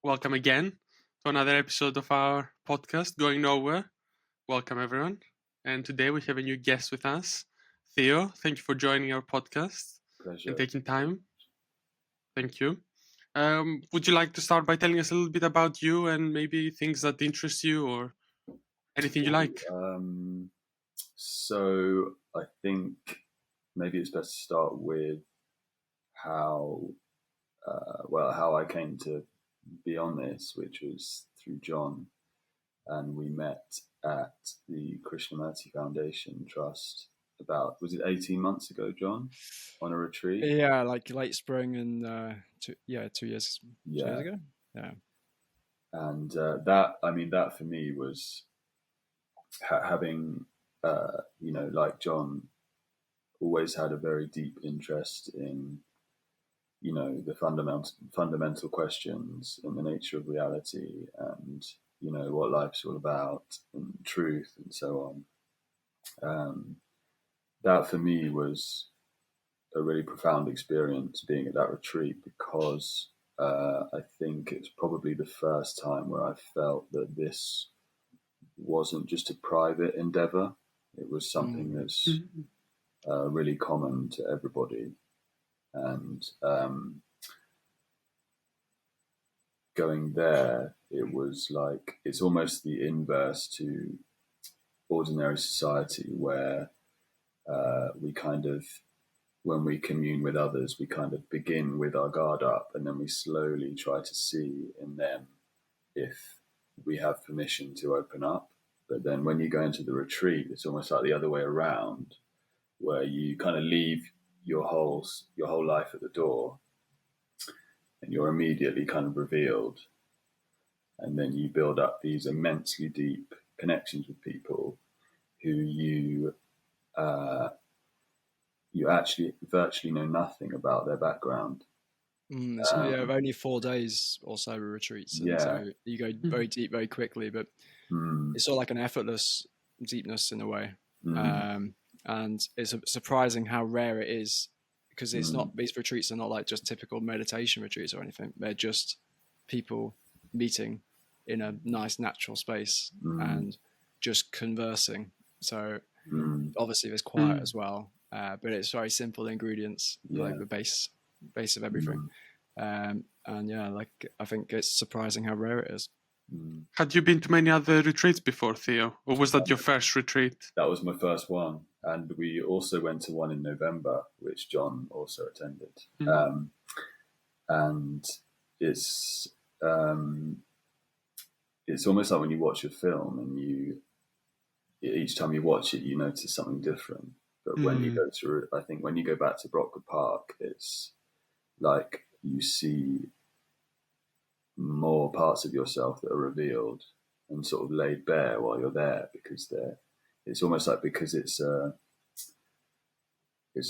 Welcome again to another episode of our podcast, Going Nowhere. Welcome, everyone. And today we have a new guest with us, Theo. Thank you for joining our podcast Pleasure. and taking time. Thank you. Would you like to start by telling us a little bit about you and maybe things that interest you or anything you like? So I think maybe it's best to start with how I came to be on this, which was through John, and we met at the Krishnamurti Foundation Trust about, was it 18 months ago, John, on a retreat? Yeah, like late spring and 2 years ago. Yeah. And that for me was having, like John, always had a very deep interest in, the fundamental questions and the nature of reality and, what life's all about and truth and so on. That for me was a really profound experience being at that retreat because I think it's probably the first time where I felt that this wasn't just a private endeavor. It was something that's really common to everybody. And going there, it was like, it's almost the inverse to ordinary society where we kind of, when we commune with others, we kind of begin with our guard up and then we slowly try to see in them if we have permission to open up. But then when you go into the retreat, it's almost like the other way around, where you kind of leave your whole life at the door and you're immediately kind of revealed. And then you build up these immensely deep connections with people who you actually virtually know nothing about their background. So only 4 days or so retreats. And so you go very deep very quickly, but it's sort of like an effortless deepness in a way. And it's surprising how rare it is because it's not, these retreats are not like just typical meditation retreats or anything. They're just people meeting in a nice natural space and just conversing. So obviously there's quiet as well, but it's very simple ingredients, like the base of everything. And yeah, like I think it's surprising how rare it is. Had you been to many other retreats before, Theo? Or was that your first retreat? That was my first one. And we also went to one in November, which John also attended. And it's almost like when you watch a film and each time you watch it, you notice something different. But when you go to, I think when you go back to Brockwood Park, it's like you see more parts of yourself that are revealed and sort of laid bare while you're there, because it's almost like, because it's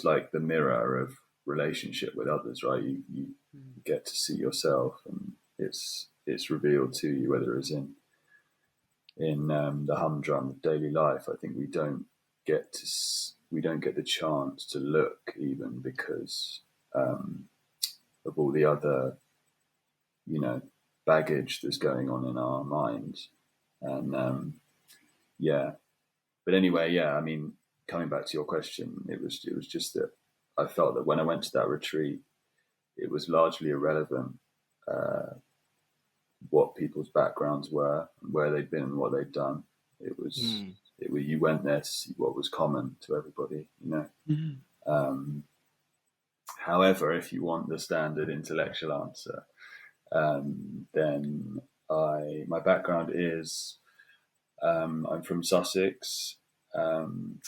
like the mirror of relationship with others, right? You get to see yourself and it's revealed to you, whether it's in the humdrum of daily life. I think we don't get the chance to look, even because of all the other, baggage that's going on in our minds. And but anyway, I mean, coming back to your question, it was just that I felt that when I went to that retreat, it was largely irrelevant what people's backgrounds were, where they'd been and what they'd done. It was you went there to see what was common to everybody, However, if you want the standard intellectual answer, then my background is I'm from Sussex, and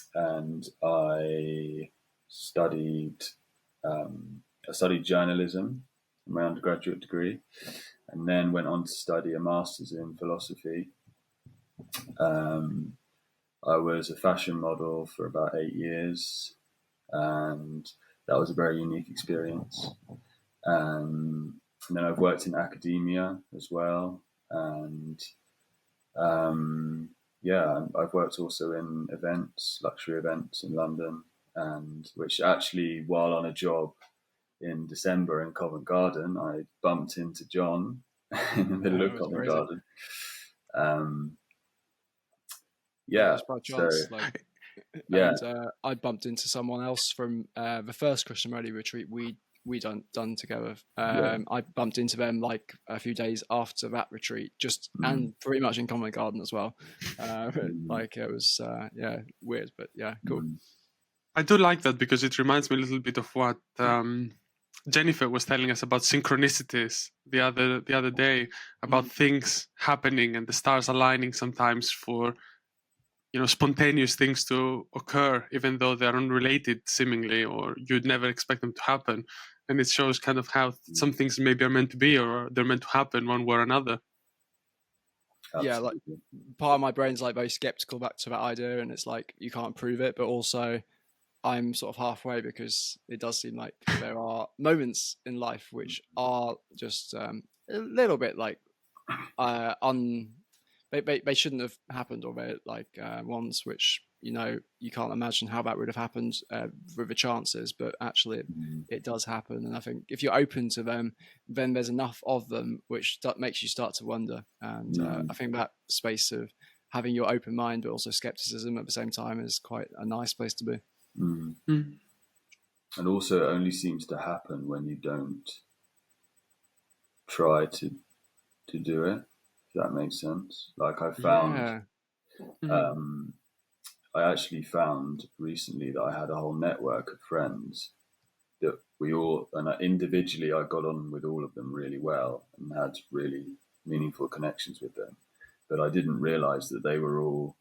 I studied journalism in my undergraduate degree, and then went on to study a master's in philosophy. I was a fashion model for about 8 years, and that was a very unique experience. And then I've worked in academia as well, and I've worked also in events, luxury events in London, and which actually, while on a job in December in Covent Garden, I bumped into John in the middle of Covent Garden. Yeah, by chance, so, and I bumped into someone else from the first Krishnamurti retreat we done together. I bumped into them like a few days after that retreat, and pretty much in Covent Garden as well. Like it was weird, but yeah, cool. I do like that because it reminds me a little bit of what Jennifer was telling us about synchronicities the other day, about things happening and the stars aligning sometimes for spontaneous things to occur, even though they're unrelated seemingly, or you'd never expect them to happen. And it shows kind of how some things maybe are meant to be, or they're meant to happen one way or another. Absolutely. Yeah, like part of my brain's like very skeptical back to that idea, and it's like you can't prove it, but also I'm sort of halfway, because it does seem like there are moments in life which are just a little bit like they shouldn't have happened, or they're like ones which you can't imagine how that would have happened with the chances, but actually it does happen. And I think if you're open to them, then there's enough of them which makes you start to wonder. And I think that space of having your open mind but also skepticism at the same time is quite a nice place to be. And also it only seems to happen when you don't try to do it, if that makes sense. Like I found I actually found recently that I had a whole network of friends that we all, and individually I got on with all of them really well and had really meaningful connections with them, but I didn't realize that they were all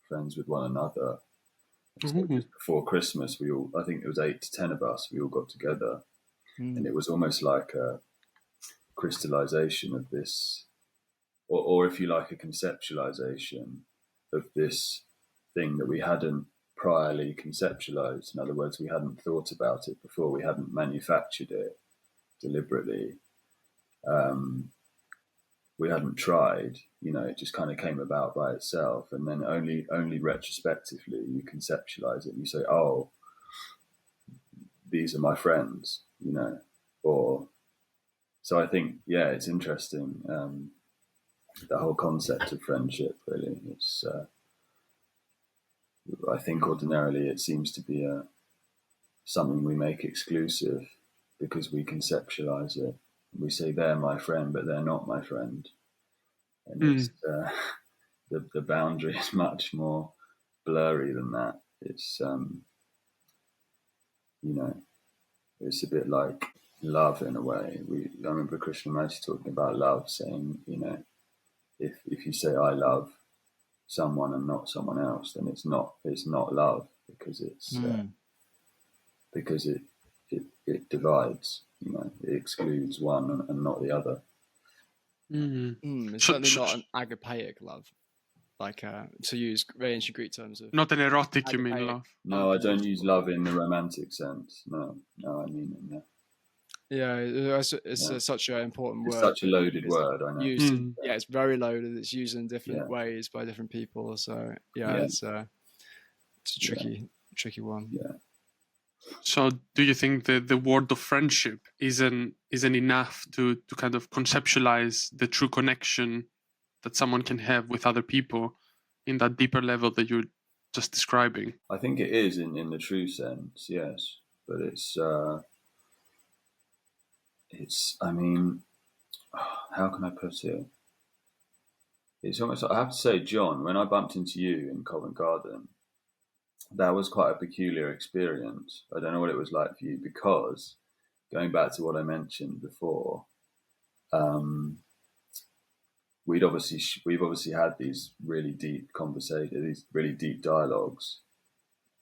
friends with one another. So just before Christmas, I think it was 8 to 10 of us, we all got together, and it was almost like a crystallization of this, or if you like, a conceptualization of this thing that we hadn't priorly conceptualized. In other words, we hadn't thought about it before, we hadn't manufactured it deliberately, we hadn't tried, it just kind of came about by itself. And then only retrospectively you conceptualize it and you say, oh, these are my friends, or so I think, it's interesting, the whole concept of friendship. Really, it's I think ordinarily it seems to be something we make exclusive because we conceptualize it. We say they're my friend, but they're not my friend, and it's the boundary is much more blurry than that. It's it's a bit like love in a way. I remember Krishnamurti talking about love, saying, if you say I love someone and not someone else, then it's not love, because it's because it divides. It excludes one and not the other. It's certainly not an agapic love, like to use very ancient Greek terms of. Not an erotic, agapic. You mean love? No, I don't use love in the romantic sense. No, I mean in the. Yeah, it's such an important word. It's such a loaded word, I know. It's very loaded. It's used in different ways by different people. So it's a tricky one. Yeah. So, do you think the word of friendship isn't enough to kind of conceptualize the true connection that someone can have with other people in that deeper level that you're just describing? I think it is in the true sense, yes. But it's I mean, how can I put it? It's almost, I have to say, John, when I bumped into you in Covent Garden, that was quite a peculiar experience. I don't know what it was like for you, because going back to what I mentioned before, we've obviously had these really deep conversations, these really deep dialogues.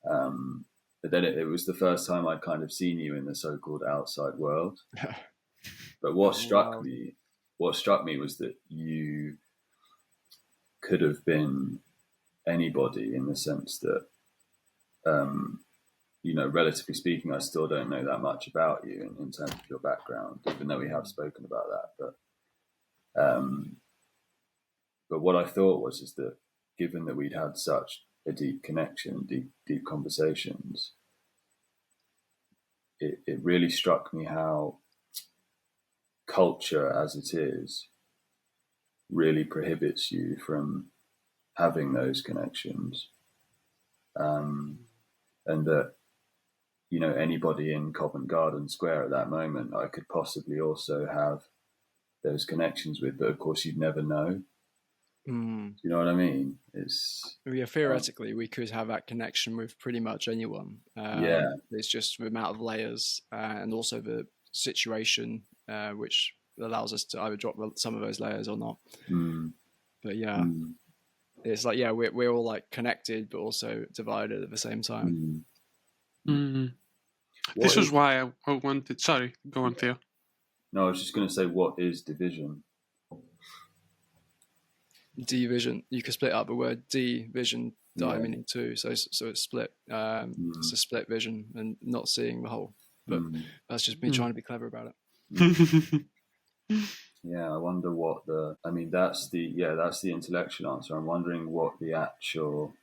But then it was the first time I'd kind of seen you in the so-called outside world. But what struck me was that you could have been anybody, in the sense that, relatively speaking, I still don't know that much about you in terms of your background, even though we have spoken about that. But what I thought is that, given that we'd had such a deep connection, deep conversations, it really struck me how culture as it is really prohibits you from having those connections, and that anybody in Covent Garden Square at that moment I could possibly also have those connections with, but of course you'd never know. Do you know what I mean? Theoretically, we could have that connection with pretty much anyone. It's just the amount of layers and also the situation, which allows us to either drop some of those layers or not. But it's like, we're all like connected, but also divided at the same time. This was why I wanted. Sorry, go on, Theo. No, I was just going to say, what is division? Division. You could split up the word division, meaning two. So it's split. It's a split vision and not seeing the whole. But that's just me trying to be clever about it. Yeah, I wonder what that's the intellectual answer. I'm wondering what the actual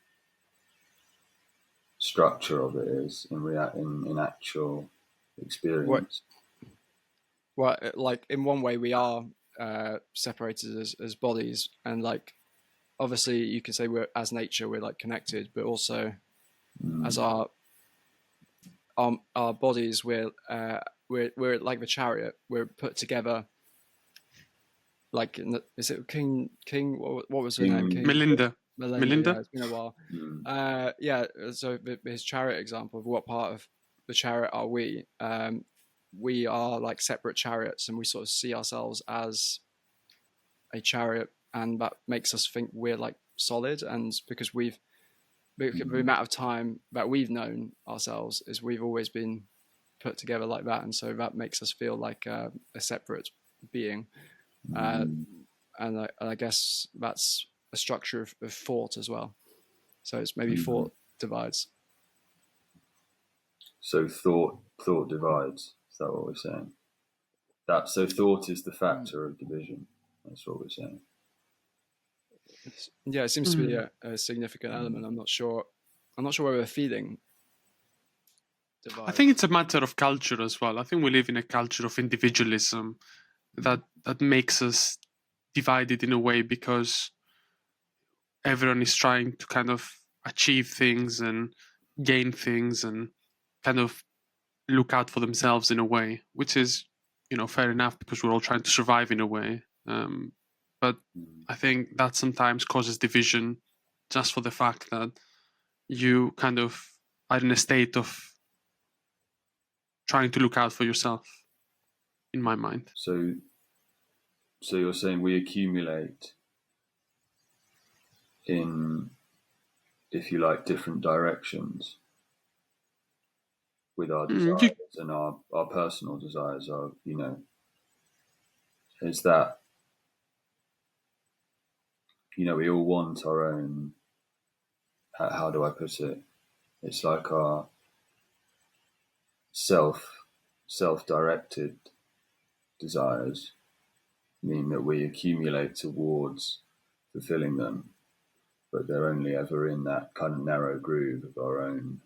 structure of it is in actual experience. Well, like in one way we are separated as bodies, and like obviously you can say we're as nature we're like connected, but also as our bodies we're like the chariot. We're put together. Like, is it King? What was her name? Melinda. Yeah, it's been a while. So his chariot example of what part of the chariot are we? We are like separate chariots, and we sort of see ourselves as a chariot, and that makes us think we're like solid. And because the amount of time that we've known ourselves is we've always been put together like that, and so that makes us feel like a separate being. And I guess that's a structure of thought as well. So it's maybe thought divides. So thought divides. Is that what we're saying? So thought is the factor of division. That's what we're saying. Yeah, it seems to be a significant element. I'm not sure whether a feeling divides. I think it's a matter of culture as well. I think we live in a culture of individualism that makes us divided in a way, because everyone is trying to kind of achieve things and gain things and kind of look out for themselves in a way, which is, fair enough, because we're all trying to survive in a way. But I think that sometimes causes division just for the fact that you kind of are in a state of trying to look out for yourself, in my mind. So you're saying we accumulate in, if you like, different directions with our desires and our personal desires are, is that, we all want our own, how do I put it? It's like our self-directed desires mean that we accumulate towards fulfilling them, but they're only ever in that kind of narrow groove of our own.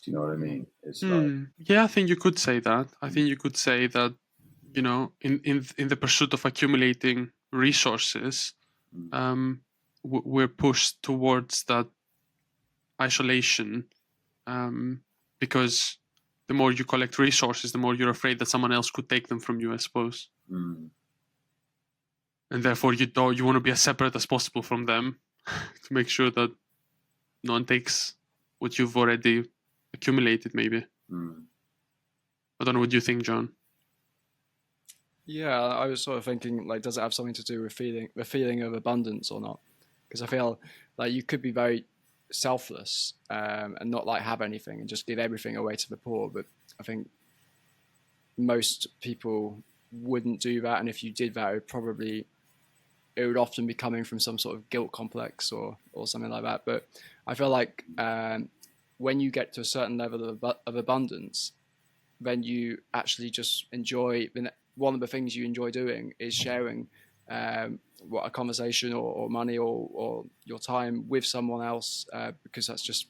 Do you know what I mean? It's yeah, I think you could say that. I think you could say that, in the pursuit of accumulating resources, we're pushed towards that isolation, because the more you collect resources, the more you're afraid that someone else could take them from you, I suppose. And therefore you want to be as separate as possible from them to make sure that no one takes what you've already accumulated, maybe. I don't know what you think, John. Yeah, I was sort of thinking, like, does it have something to do with the feeling of abundance or not? Because I feel like you could be very selfless and not like have anything and just give everything away to the poor, but I think most people wouldn't do that, and if you did that, it would often be coming from some sort of guilt complex or something like that. But I feel like when you get to a certain level of abundance, then you actually just enjoy. One of the things you enjoy doing is sharing a conversation or money or your time with someone else, because that's just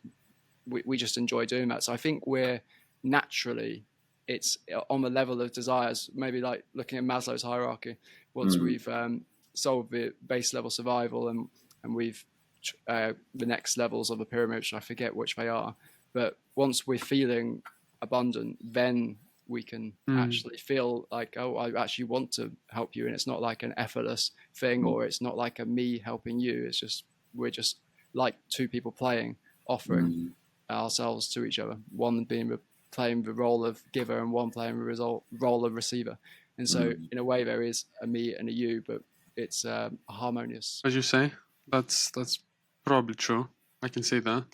we just enjoy doing that. So I think we're naturally it's on the level of desires, maybe like looking at Maslow's hierarchy. Once we've solved the base level survival and we've the next levels of the pyramid, which I forget which they are, but once we're feeling abundant, then we can actually feel like, oh, I actually want to help you, and it's not like an effortless thing, or it's not like a me helping you. It's just we're just like two people playing, offering ourselves to each other, one being playing the role of giver and one playing the role of receiver. And so in a way there is a me and a you, but it's harmonious. As you say, that's probably true. I can say that.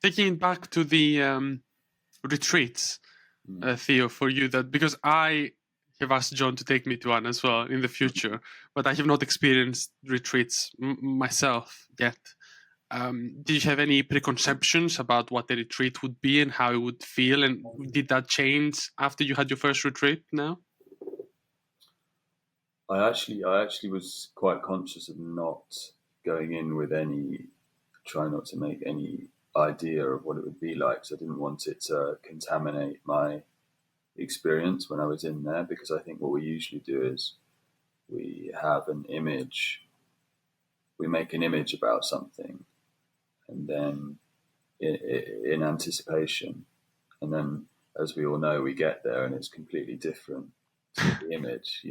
Taking it back to the retreats, Theo, for you, that because I have asked John to take me to one as well in the future, but I have not experienced retreats myself yet. Did you have any preconceptions about what a retreat would be and how it would feel, and did that change after you had your first retreat now? I actually was quite conscious of not going in with try not to make any idea of what it would be like. So I didn't want it to contaminate my experience when I was in there, because I think what we usually do is we have an image, we make an image about something, and then in anticipation, and then as we all know, we get there and it's completely different to the image,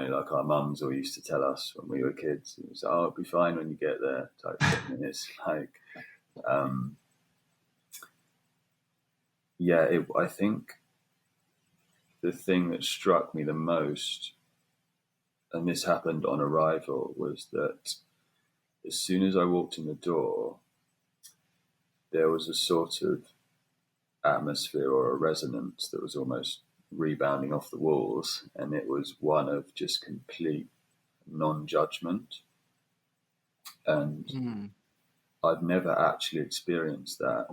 like our mums all used to tell us when we were kids. It was, oh, it'll be fine when you get there, type thing. And it's like, I think the thing that struck me the most, and this happened on arrival, was that as soon as I walked in the door, there was a sort of atmosphere or a resonance that was almost rebounding off the walls, and it was one of just complete non-judgment. And I've never actually experienced that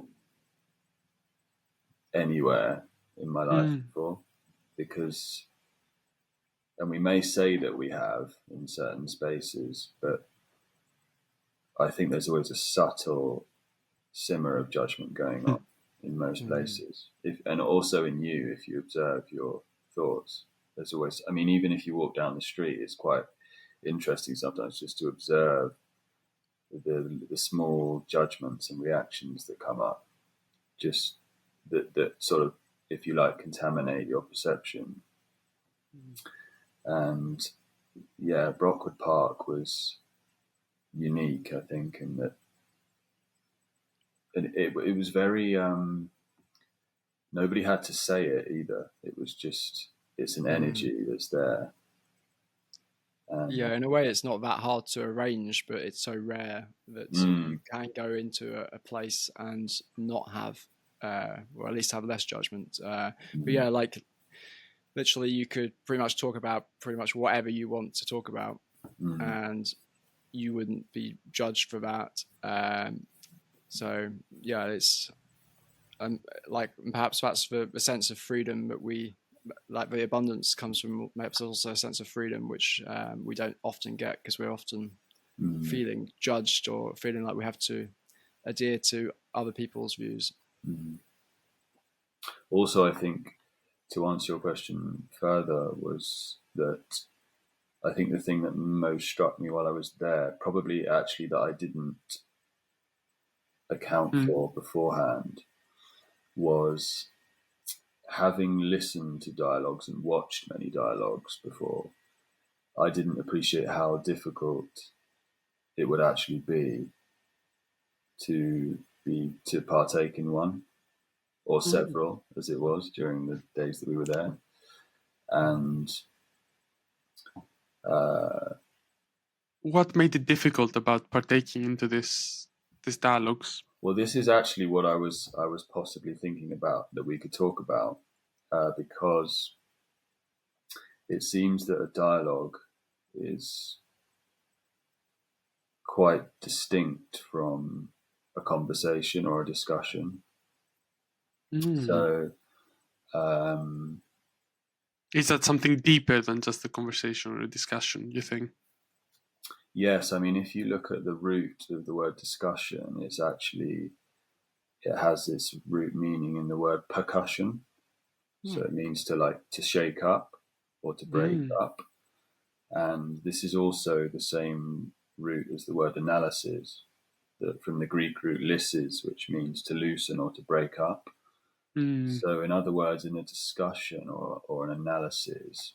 anywhere in my life before, because, and we may say that we have in certain spaces, but I think there's always a subtle simmer of judgment going on in most places. And also in you, if you observe your thoughts, there's always, I mean, even if you walk down the street, it's quite interesting sometimes just to observe the small judgments and reactions that come up, just that sort of, if you like, contaminate your perception. And yeah, Brockwood Park was unique, I think, in that it was very, nobody had to say it either. It was just, it's an energy that's there. In a way, it's not that hard to arrange, but it's so rare that you can go into a place and not have, or at least have less judgment. But yeah, like literally you could pretty much talk about pretty much whatever you want to talk about, and you wouldn't be judged for that. So yeah, it's like perhaps that's the sense of freedom that we, like the abundance comes from, perhaps also a sense of freedom which we don't often get, because we're often feeling judged or feeling like we have to adhere to other people's views. Also, I think, to answer your question further, was that I think the thing that most struck me while I was there, probably actually that I didn't account for beforehand, was having listened to dialogues and watched many dialogues before, I didn't appreciate how difficult it would actually be to partake in one or several, as it was during the days that we were there. And what made it difficult about partaking into these dialogues? Well, this is actually what I was possibly thinking about, that we could talk about, because it seems that a dialogue is quite distinct from a conversation or a discussion. So, is that something deeper than just a conversation or a discussion, you think? Yes, I mean, if you look at the root of the word discussion, it has its root meaning in the word percussion. So it means to shake up or to break up. And this is also the same root as the word analysis, from the Greek root lysis, which means to loosen or to break up. So in other words, in a discussion or an analysis,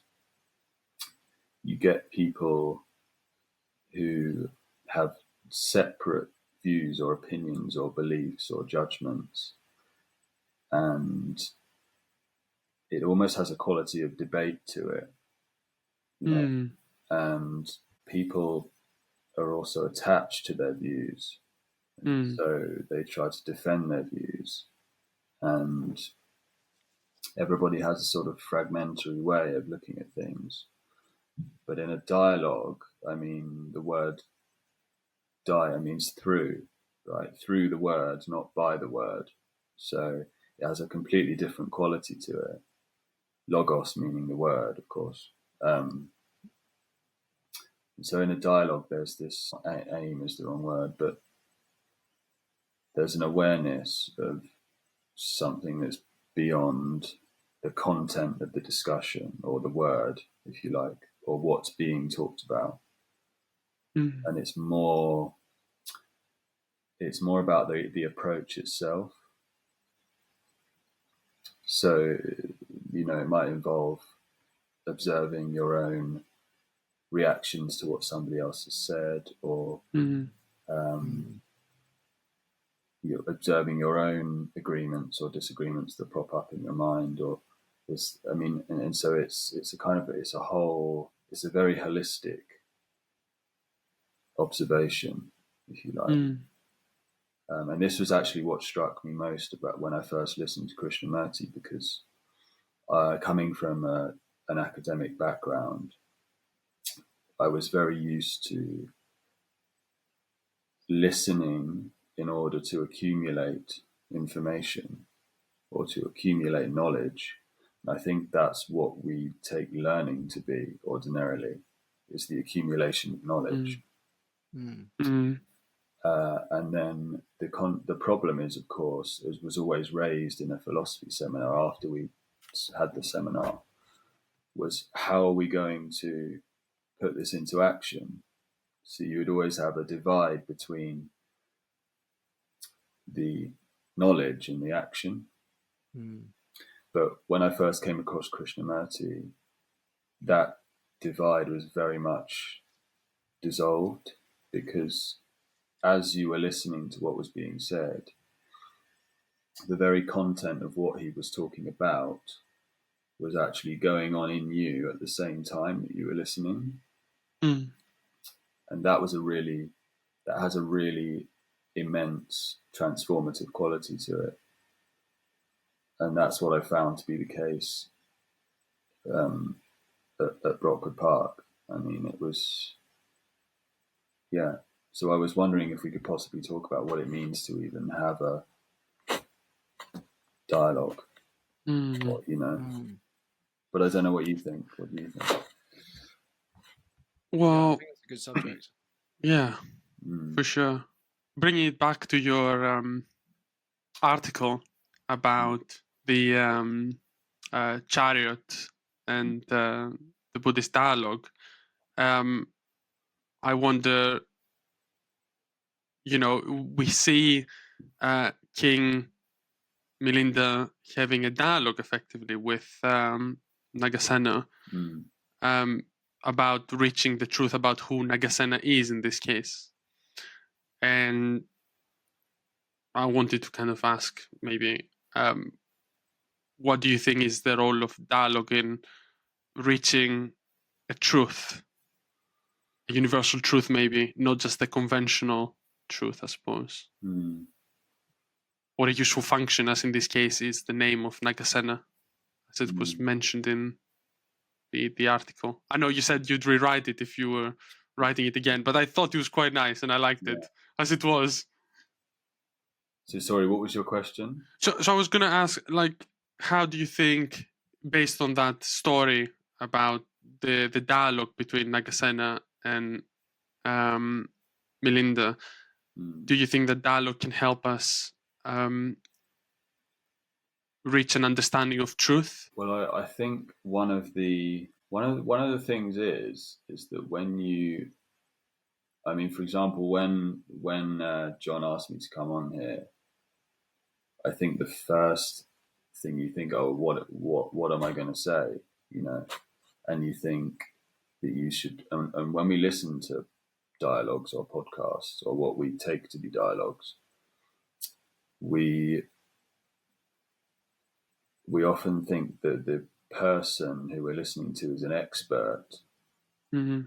you get people who have separate views or opinions or beliefs or judgments, and it almost has a quality of debate to it. You know? And people are also attached to their views. So they try to defend their views. And everybody has a sort of fragmentary way of looking at things. But in a dialogue, I mean, the word dia means through, right? Through the word, not by the word. So it has a completely different quality to it. Logos meaning the word, of course. So in a dialogue, there's this aim is the wrong word, but there's an awareness of something that's beyond the content of the discussion or the word, if you like, or what's being talked about. And it's more about the approach itself. So, you know, it might involve observing your own reactions to what somebody else has said, or you're observing your own agreements or disagreements that pop up in your mind, or this. I mean, and so it's a very holistic observation, if you like. And this was actually what struck me most about when I first listened to Krishnamurti, because coming from an academic background, I was very used to listening in order to accumulate information or to accumulate knowledge. And I think that's what we take learning to be ordinarily, is the accumulation of knowledge. And then the problem is, of course, as was always raised in a philosophy seminar after we had the seminar, was how are we going to put this into action? So you would always have a divide between the knowledge and the action. But when I first came across Krishnamurti, that divide was very much dissolved, because as you were listening to what was being said, the very content of what he was talking about was actually going on in you at the same time that you were listening. And that has a really immense transformative quality to it. And that's what I found to be the case at Brockwood Park. I mean, it was, yeah. So I was wondering if we could possibly talk about what it means to even have a dialogue, or, you know. But I don't know what you think. What do you think? Well, I think it's a good subject. Yeah, for sure. Bringing it back to your article about the chariot and the Buddhist dialogue, I wonder, you know, we see King Milinda having a dialogue effectively with Nagasena about reaching the truth about who Nagasena is in this case. And I wanted to kind of ask maybe, what do you think is the role of dialogue in reaching a truth, a universal truth maybe, not just the conventional truth, I suppose? What a useful function, as in this case, is the name of Nagasena, as it was mentioned in the article. I know you said you'd rewrite it if you were writing it again, but I thought it was quite nice and I liked it as it was. So sorry, what was your question? So I was going to ask, like, how do you think, based on that story about the dialogue between Nagasena and Milinda, do you think that dialogue can help us reach an understanding of truth? Well, I think one of the things is that when you, I mean, for example, when John asked me to come on here, I think the first thing you think, oh, what am I going to say, you know, and you think that you should, and when we listen to dialogues or podcasts or what we take to be dialogues, we often think that the person who we're listening to is an expert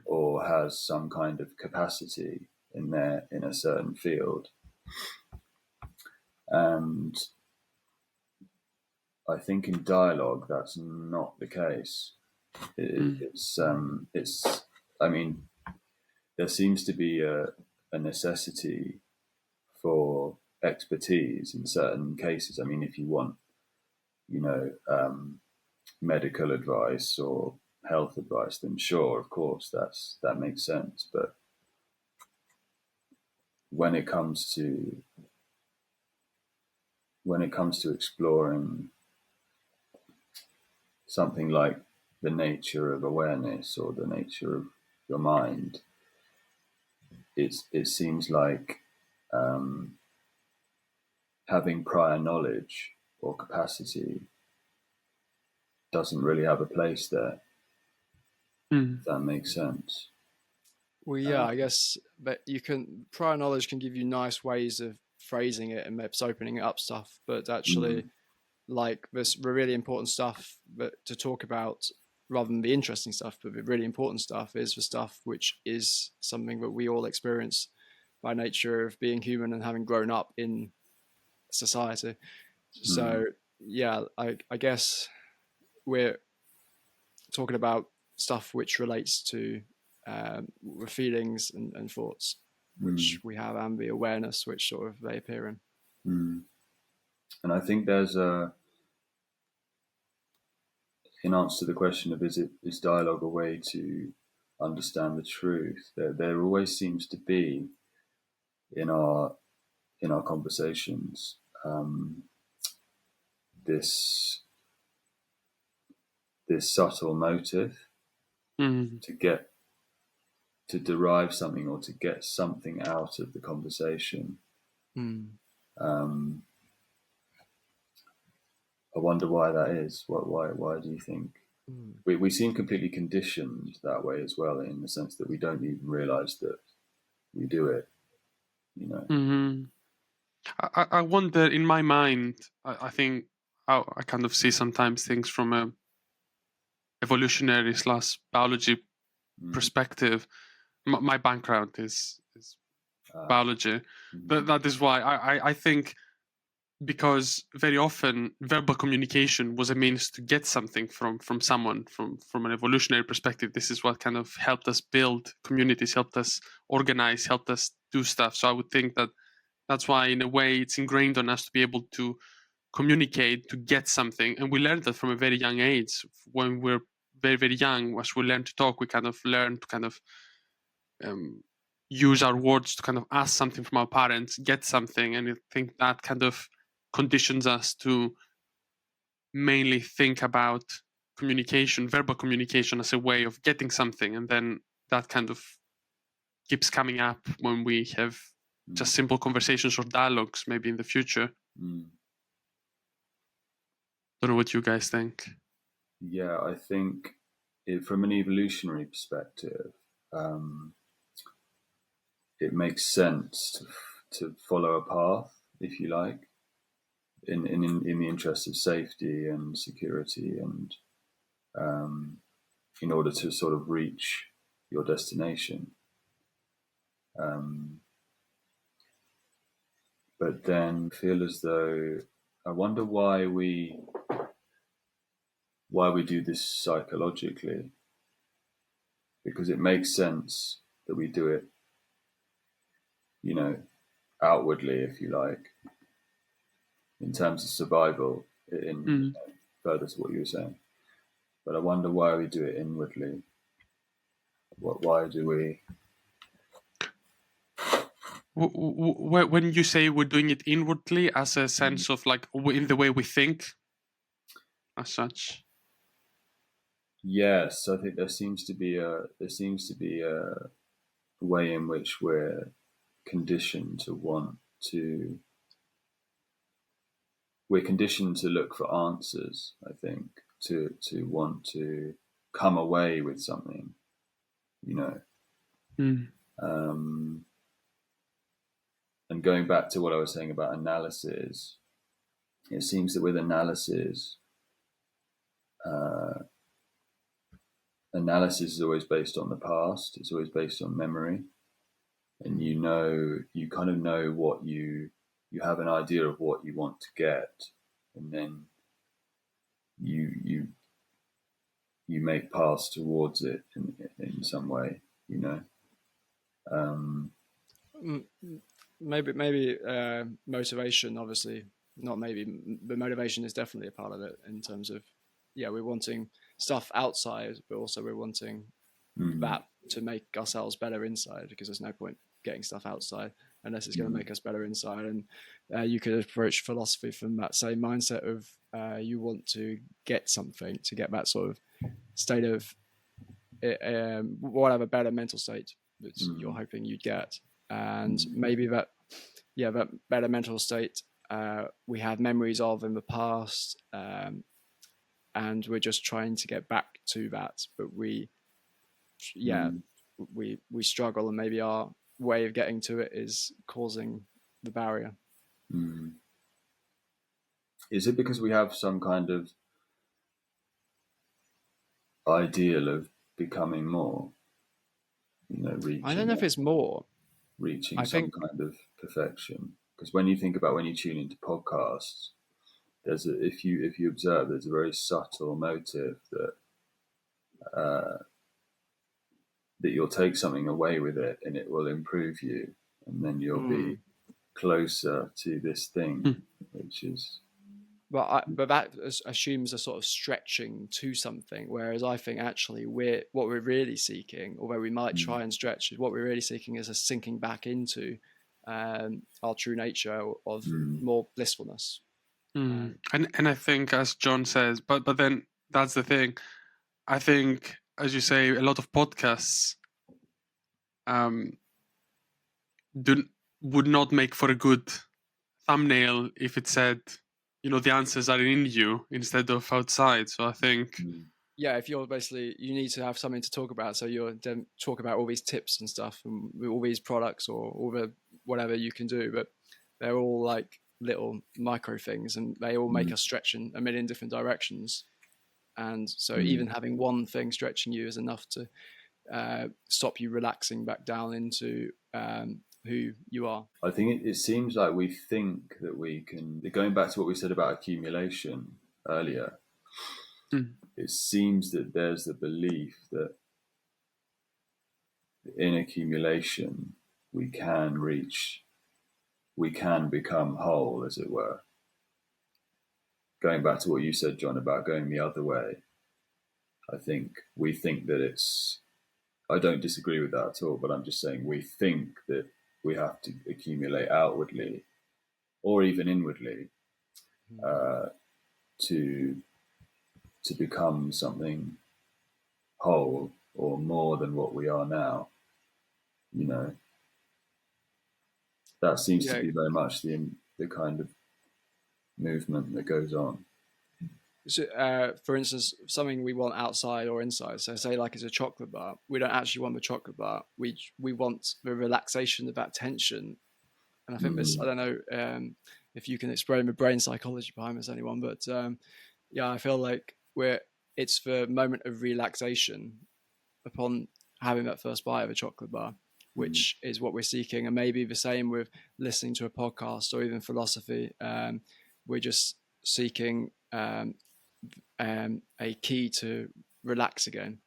or has some kind of capacity in a certain field. And I think in dialogue, that's not the case. It's, I mean, there seems to be a necessity for expertise in certain cases. I mean, if you want, you know, medical advice or health advice, then sure, of course, that makes sense. But when it comes to exploring something like the nature of awareness or the nature of your mind, it seems like having prior knowledge or capacity doesn't really have a place there. If that makes sense. Well, yeah, I guess, but prior knowledge can give you nice ways of phrasing it and perhaps opening up stuff, but actually, like, there's really important stuff to talk about rather than the interesting stuff, but the really important stuff is the stuff which is something that we all experience by nature of being human and having grown up in society. So, yeah, I guess we're talking about stuff which relates to the feelings and thoughts which we have, and the awareness which sort of they appear in. And I think there's in answer to the question of is dialogue a way to understand the truth, there always seems to be in our conversations this subtle motive to derive something or to get something out of the conversation. I wonder why that is. Why do you think? We seem completely conditioned that way as well, in the sense that we don't even realize that we do it, you know. I wonder, in my mind, I think I kind of see sometimes things from a evolutionary / biology perspective. My background is biology, but that is why I think, because very often verbal communication was a means to get something from someone from an evolutionary perspective. This is what kind of helped us build communities, helped us organize, helped us do stuff. So I would think that that's why, in a way, it's ingrained on us to be able to communicate, to get something. And we learned that from a very young age. When we're very, very young, as we learn to talk, we kind of learn to kind of use our words to kind of ask something from our parents, get something. And I think that kind of conditions us to mainly think about communication, verbal communication, as a way of getting something. And then that kind of keeps coming up when we have just simple conversations or dialogues, maybe in the future. Don't know what you guys think. Yeah, I think from an evolutionary perspective, it makes sense to follow a path, if you like, in the interest of safety and security, and in order to sort of reach your destination. But then I feel as though I wonder why we do this psychologically, because it makes sense that we do it, you know, outwardly, if you like, in terms of survival, further to what you were saying. But I wonder why we do it inwardly. Why do we? When you say we're doing it inwardly, as a sense of like in the way we think, as such. Yes, I think there seems to be a way in which we're conditioned to we're conditioned to look for answers. I think to want to come away with something, you know. And going back to what I was saying about analysis, it seems that with analysis, analysis is always based on the past. It's always based on memory, and you kind of know what you have an idea of what you want to get, and then you make paths towards it in some way, you know. Maybe motivation, obviously not maybe, but motivation is definitely a part of it in terms of, we're wanting stuff outside, but also we're wanting that to make ourselves better inside, because there's no point getting stuff outside unless it's going to make us better inside. And you could approach philosophy from that same mindset of you want to get something, to get that sort of state of whatever better mental state that you're hoping you'd get. And maybe that better mental state we have memories of in the past, and we're just trying to get back to that, but we struggle, and maybe our way of getting to it is causing the barrier. Is it because we have some kind of ideal of becoming more, you know, I don't know if it's more reaching some kind of perfection? Because when you think about, when you tune into podcasts, there's if you observe, there's a very subtle motive that that you'll take something away with it and it will improve you, and then you'll be closer to this thing, which is. But that assumes a sort of stretching to something, whereas I think actually what we're really seeking, although we might try and stretch, is what we're really seeking is a sinking back into our true nature of more blissfulness. And I think, as John says, but then that's the thing. I think, as you say, a lot of podcasts would not make for a good thumbnail if it said, you know, the answers are in you instead of outside. So I think, if you're basically, you need to have something to talk about. So you're then talk about all these tips and stuff, and all these products, or all the whatever you can do, but they're all like little micro things, and they all make us stretch in a million different directions. And so even having one thing stretching you is enough to stop you relaxing back down into who you are. I think it seems like we think that we can, going back to what we said about accumulation earlier, it seems that there's the belief that in accumulation we can become whole, as it were. Going back to what you said, John, about going the other way, I think we think that I don't disagree with that at all, but I'm just saying we think that we have to accumulate outwardly or even inwardly to become something whole or more than what we are now. You know, that seems to be very much the kind of movement that goes on. So, for instance, something we want outside or inside. So say like it's a chocolate bar. We don't actually want the chocolate bar. We want the relaxation of that tension. And I think this, I don't know if you can explain the brain psychology behind this, anyone, but I feel like it's the moment of relaxation upon having that first bite of a chocolate bar, which is what we're seeking. And maybe the same with listening to a podcast or even philosophy. We're just seeking a key to relax again.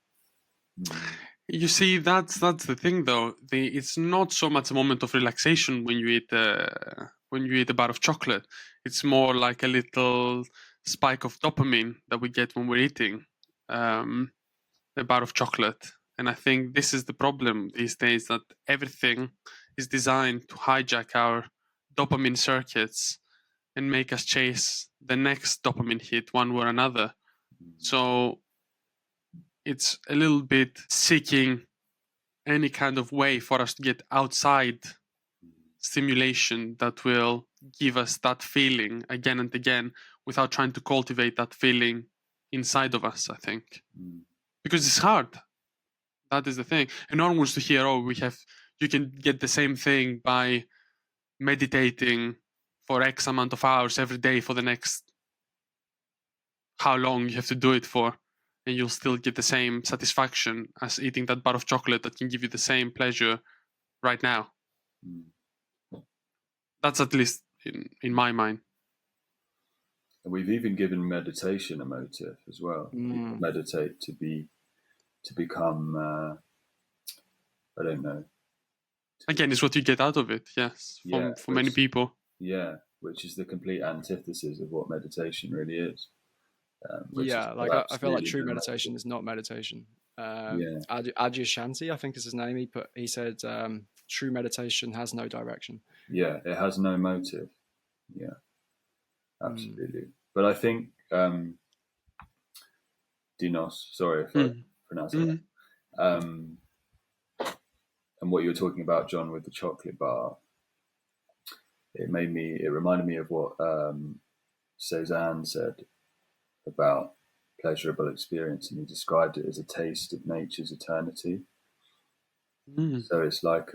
You see, that's the thing, though. It's not so much a moment of relaxation when you eat a bar of chocolate. It's more like a little spike of dopamine that we get when we're eating a bar of chocolate. And I think this is the problem these days, that everything is designed to hijack our dopamine circuits and make us chase the next dopamine hit one way or another. So it's a little bit seeking any kind of way for us to get outside stimulation that will give us that feeling again and again without trying to cultivate that feeling inside of us, I think. Because it's hard. That is the thing. And no one wants to hear, you can get the same thing by meditating for X amount of hours every day for the next how long you have to do it for, and you'll still get the same satisfaction as eating that bar of chocolate that can give you the same pleasure right now. That's at least in my mind. And we've even given meditation a motive as well. Meditate to become, I don't know. Again, it's what you get out of it, yes, for many people. Yeah, which is the complete antithesis of what meditation really is. I feel like true meditation is not meditation. Adyashanti, I think is his name. He said true meditation has no direction. Yeah, it has no motive. Yeah, absolutely. But I think Dinos, sorry if I pronounce it right. And what you were talking about, John, with the chocolate bar, it reminded me of what Cézanne said about pleasurable experience, and he described it as a taste of nature's eternity. So it's like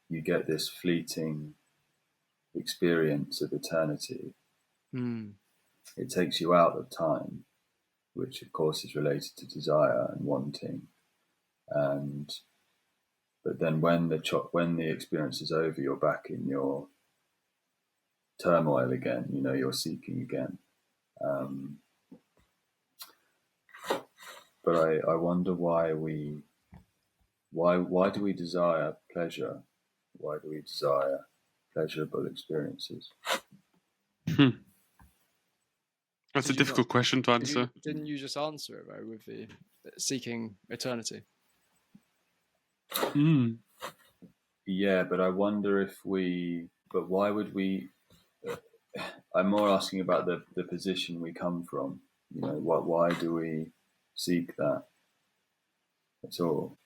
you get this fleeting experience of eternity. It takes you out of time, which of course is related to desire and wanting. But then when the experience is over, you're back in your turmoil again. You're seeking again. But I wonder why do we desire pleasure? Why do we desire pleasurable experiences? That's a difficult question to answer. Didn't you just answer it though with the seeking eternity? Yeah, but I wonder but why would we? I'm more asking about the position we come from. Why do we seek that at all?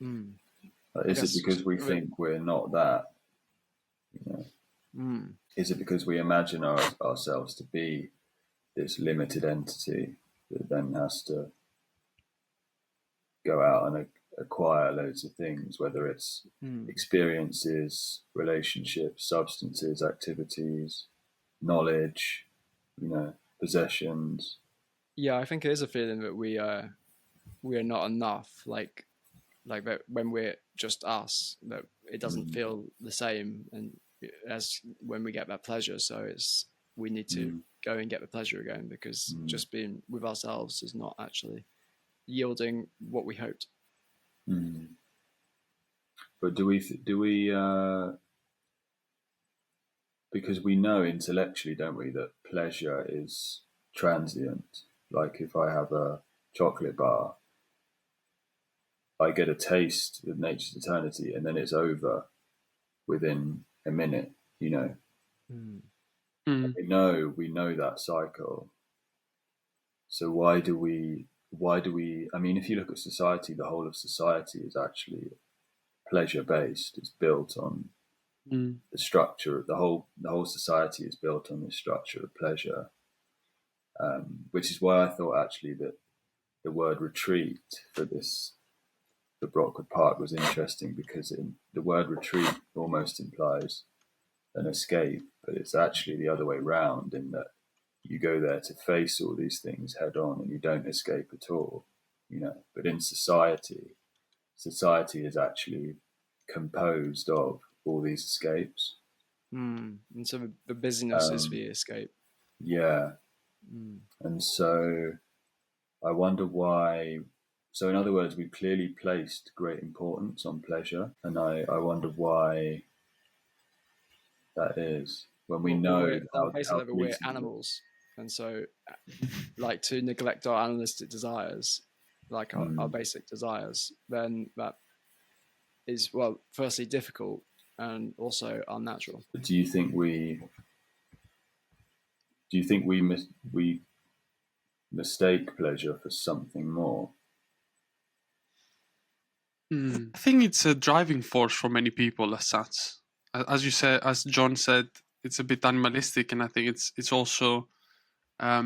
Is it because we think we're not that? Is it because we imagine ourselves to be this limited entity that then has to go out and acquire loads of things, whether it's experiences, relationships, substances, activities, knowledge, possessions? Yeah, I think it is a feeling that we are not enough. Like that when we're just us, that it doesn't feel the same, and as when we get that pleasure. So we need to go and get the pleasure again, because just being with ourselves is not actually yielding what we hoped. But do we because we know intellectually, don't we, that pleasure is transient. Like if I have a chocolate bar, I get a taste of nature's eternity, and then it's over within a minute, We know that cycle. So why do we, I mean, if you look at society, the whole of society is actually pleasure-based. It's built on the structure. The whole society is built on this structure of pleasure, which is why I thought actually that the word retreat for Brockwood Park was interesting, because the word retreat almost implies an escape, but it's actually the other way round, in that you go there to face all these things head on and you don't escape at all, But in society is actually composed of all these escapes. And so the busyness is the escape. Yeah. And so I wonder why. So in other words, we've clearly placed great importance on pleasure, and I wonder why that is, when we know how basically we're animals, and so like to neglect our animalistic desires, like our basic desires, then that is, well, firstly difficult, and also unnatural. Do you think we mistake pleasure for something more? I think it's a driving force for many people as such. As you said, as John said, it's a bit animalistic, and I think it's also a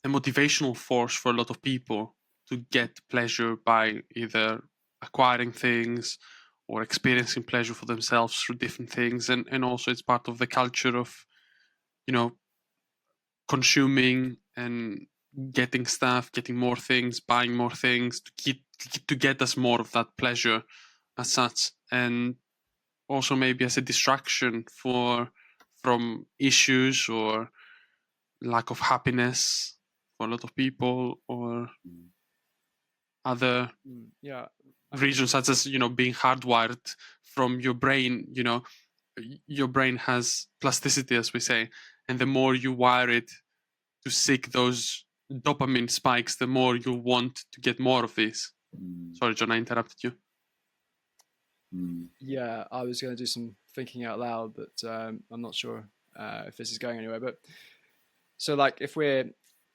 motivational force for a lot of people to get pleasure by either acquiring things or experiencing pleasure for themselves through different things, and also it's part of the culture of, consuming and getting stuff, getting more things, buying more things to get us more of that pleasure as such, and also maybe as a distraction from issues or lack of happiness for a lot of people, or other reasons such as being hardwired from your brain. Your brain has plasticity, as we say, and the more you wire it to seek those dopamine spikes, the more you want to get more of this. Sorry, John, I interrupted you. Yeah, I was going to do some thinking out loud, but I'm not sure if this is going anywhere. But so, like, if we're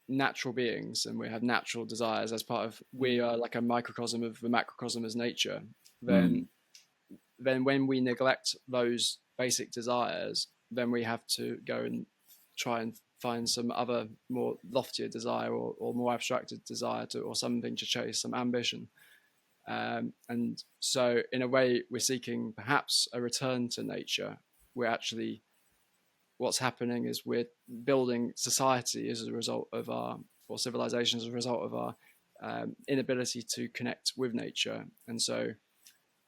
natural beings and we have natural desires as part of, we are like a microcosm of the macrocosm as nature, then when we neglect those basic desires, then we have to go and try and find some other more loftier desire or more abstracted desire or something to chase, some ambition. And so in a way, we're seeking perhaps a return to nature. We're actually, what's happening is we're building society as a result of or civilization as a result of our inability to connect with nature. And so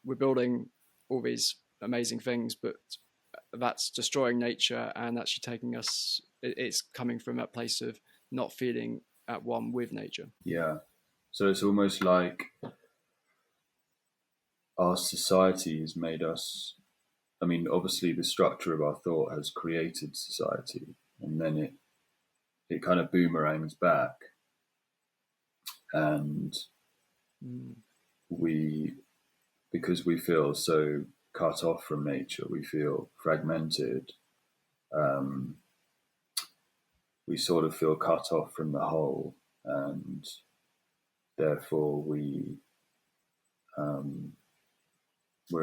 we're building all these amazing things, but that's destroying nature and actually taking us, it's coming from a place of not feeling at one with nature. Yeah. So it's almost like our society has made us, I mean, obviously the structure of our thought has created society, and then it kind of boomerangs back. And because we feel so cut off from nature, we feel fragmented, we sort of feel cut off from the whole, and therefore we're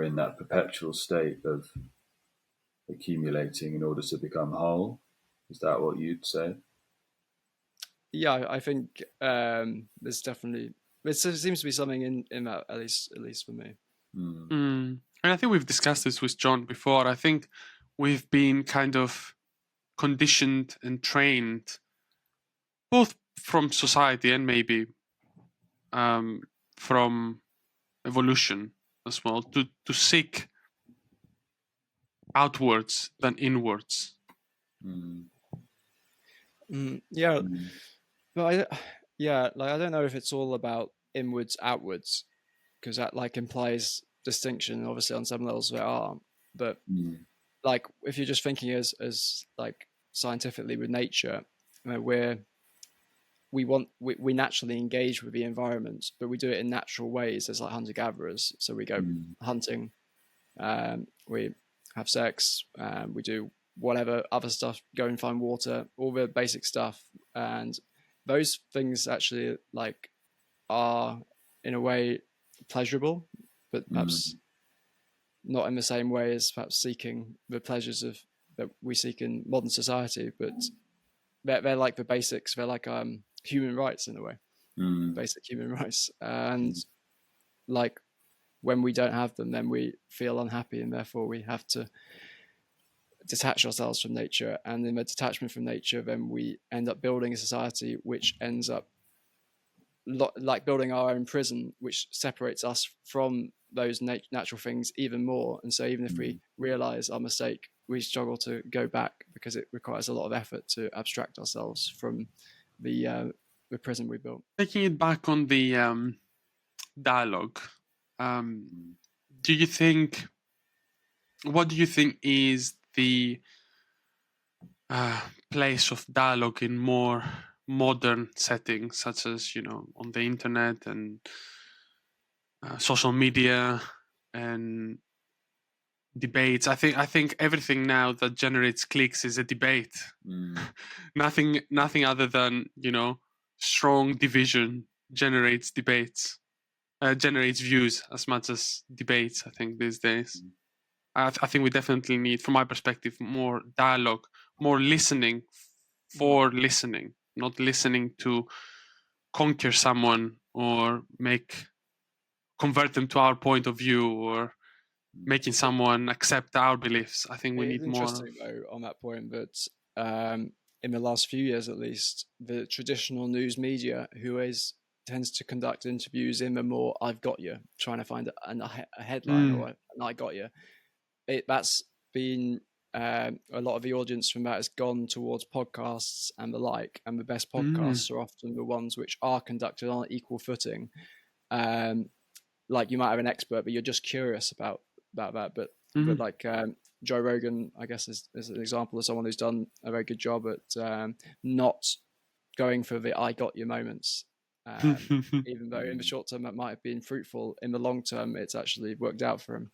in that perpetual state of accumulating in order to become whole. Is that what you'd say? Yeah, I think there's definitely, there seems to be something in that, at least for me. And I think we've discussed this with John before. I think we've been kind of conditioned and trained, both from society and maybe from evolution as well, to seek outwards than inwards. Yeah, but I don't know if it's all about inwards outwards, because that like implies distinction. Obviously, on some levels there are, but like if you're just thinking as like scientifically with nature, we naturally engage with the environment, but we do it in natural ways as like hunter gatherers. So we go hunting, we have sex, we do whatever other stuff, go and find water, all the basic stuff, and those things actually like are in a way pleasurable, but perhaps not in the same way as perhaps seeking the pleasures of that we seek in modern society. But they're like the basics. They're like human rights in a way, basic human rights. And like when we don't have them, then we feel unhappy, and therefore we have to detach ourselves from nature. And in the detachment from nature, then we end up building a society which ends up like building our own prison, which separates us from those natural things even more. And so even if we realize our mistake, we struggle to go back because it requires a lot of effort to abstract ourselves from the prison we built. Taking it back on the dialogue, do you think, what do you think is the place of dialogue in more modern settings, such as on the internet and social media, and debates. I think everything now that generates clicks is a debate. Nothing other than, strong division generates debates, generates views as much as debates. I think these days, I think we definitely need, from my perspective, more dialogue, more listening for listening, not listening to conquer someone or convert them to our point of view, or making someone accept our beliefs. I think we need more. It's interesting though on that point that in the last few years at least, the traditional news media, tends to conduct interviews in the more "I've got you," trying to find a headline or an "I got you." That's been a lot of the audience from that has gone towards podcasts and the like, and the best podcasts are often the ones which are conducted on equal footing. Like you might have an expert, but you're just curious about that. But like Joe Rogan, I guess, is an example of someone who's done a very good job at not going for the "I got you" moments. Even though in the short term that might have been fruitful, in the long term it's actually worked out for him.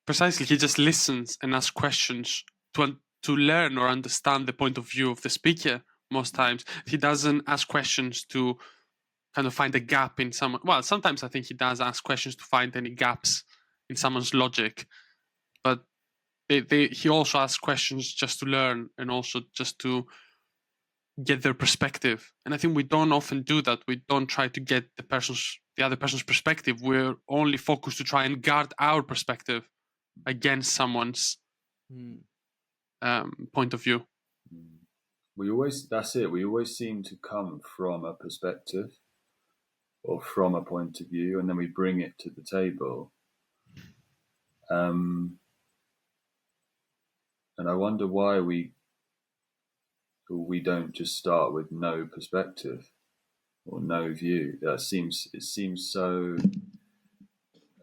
Precisely, he just listens and asks questions to learn or understand the point of view of the speaker. Most times he doesn't ask questions to kind of find a gap in someone. Well, sometimes I think he does ask questions to find any gaps in someone's logic, but he also asks questions just to learn and also just to get their perspective. And I think we don't often do that. We don't try to get the other person's perspective. We're only focused to try and guard our perspective against someone's point of view. We always seem to come from a perspective or from a point of view, and then we bring it to the table. And I wonder why we don't just start with no perspective or no view. It seems so.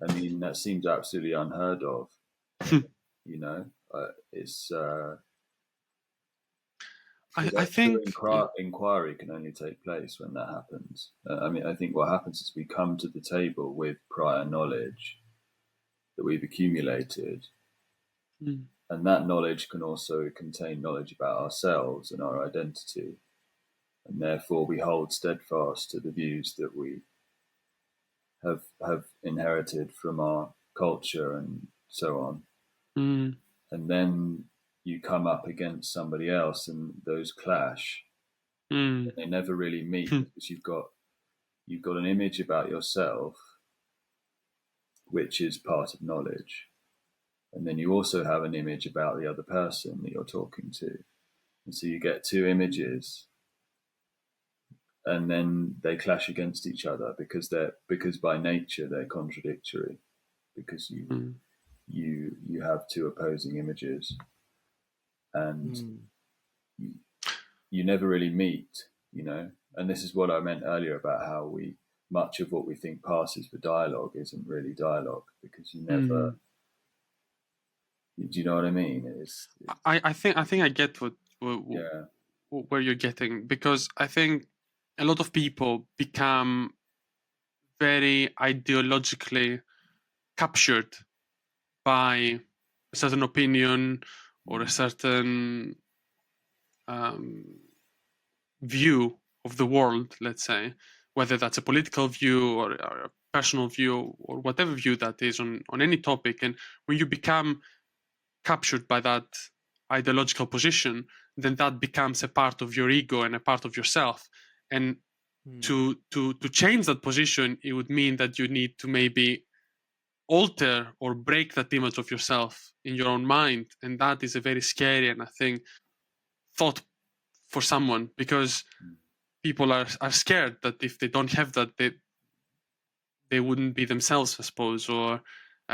I mean, that seems absolutely unheard of. It's. I think inquiry can only take place when that happens. I think what happens is we come to the table with prior knowledge that we've accumulated, and that knowledge can also contain knowledge about ourselves and our identity, and therefore we hold steadfast to the views that we have inherited from our culture and so on. And then you come up against somebody else and those clash. And they never really meet because you've got an image about yourself which is part of knowledge, and then you also have an image about the other person that you're talking to, and so you get two images, and then they clash against each other because by nature they're contradictory, because you have two opposing images, and you never really meet, and this is what I meant earlier about how much of what we think passes for dialogue isn't really dialogue, because you never do you know what I mean? I think I get where you're getting, because I think a lot of people become very ideologically captured by a certain opinion or a certain view of the world, let's say, whether that's a political view or a personal view or whatever view that is on any topic. And when you become captured by that ideological position, then that becomes a part of your ego and a part of yourself. And to change that position, it would mean that you need to maybe alter or break that image of yourself in your own mind. And that is a very scary and, I think, thought for someone, because people are scared that if they don't have that, they wouldn't be themselves, I suppose, or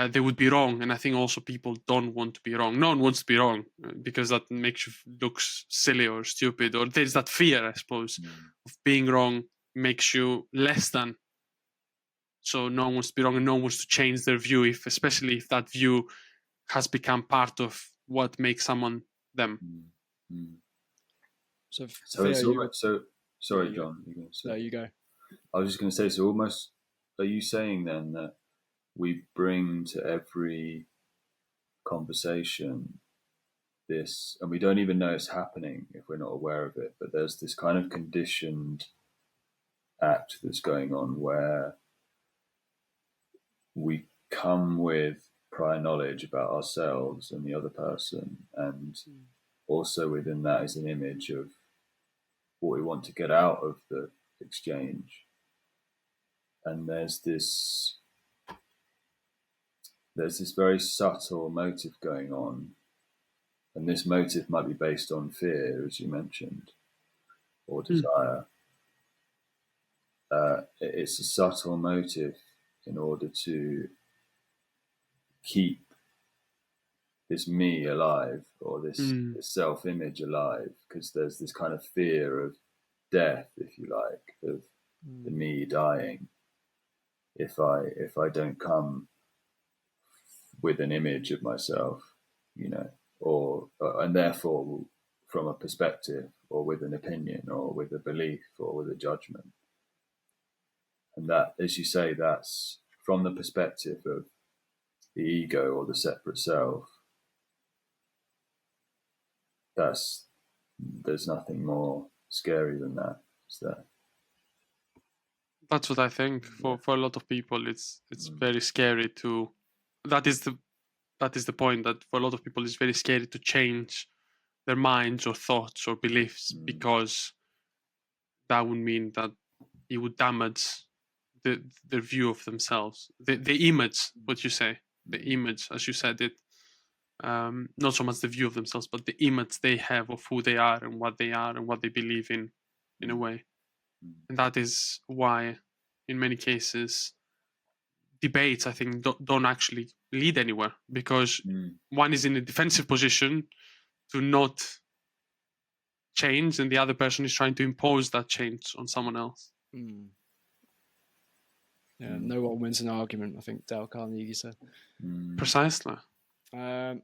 they would be wrong. And I think also people don't want to be wrong. No one wants to be wrong, because that makes you look silly or stupid, or there's that fear, I suppose, of being wrong makes you less than. So no one wants to be wrong, and no one wants to change their view, especially if that view has become part of what makes someone them. So it's almost sorry, John. No, you go. I was just going to say, so almost, are you saying then that we bring to every conversation this, and we don't even know it's happening if we're not aware of it, but there's this kind of conditioned act that's going on where we come with prior knowledge about ourselves and the other person, and also within that is an image of what we want to get out of the exchange. And there's this very subtle motive going on, and this motive might be based on fear, as you mentioned, or desire. It's a subtle motive in order to keep this me alive, or this self-image alive, because there's this kind of fear of death, if you like, of the me dying if I don't come with an image of myself, or and therefore from a perspective, or with an opinion, or with a belief, or with a judgment. And that, as you say, that's from the perspective of the ego or the separate self. There's nothing more scary than that, is there? That's what I think. For a lot of people, it's very scary to. That is the point, that for a lot of people it's very scary to change their minds or thoughts or beliefs, because that would mean that it would damage their view of themselves, the image. What you say, the image, as you said it. Not so much the view of themselves, but the image they have of who they are and what they believe in a way. And that is why, in many cases, debates, I think, don't actually lead anywhere, because one is in a defensive position to not change, and the other person is trying to impose that change on someone else. Yeah, no one wins an argument, I think Dale Carnegie said. Precisely. Yeah,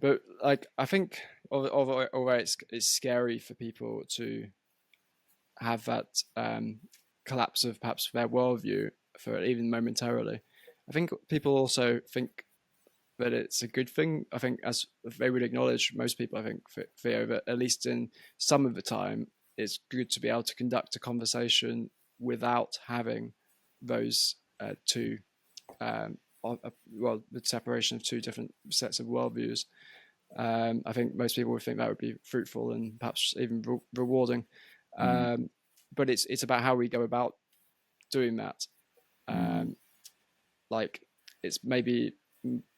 but like, I think although it's scary for people to have that collapse of perhaps their worldview for even momentarily, I think people also think that it's a good thing. I think, as they would acknowledge, most people, I think, Theo, that at least in some of the time, it's good to be able to conduct a conversation without having those two the separation of two different sets of worldviews. I think most people would think that would be fruitful and perhaps even rewarding. But it's about how we go about doing that. Like, it's maybe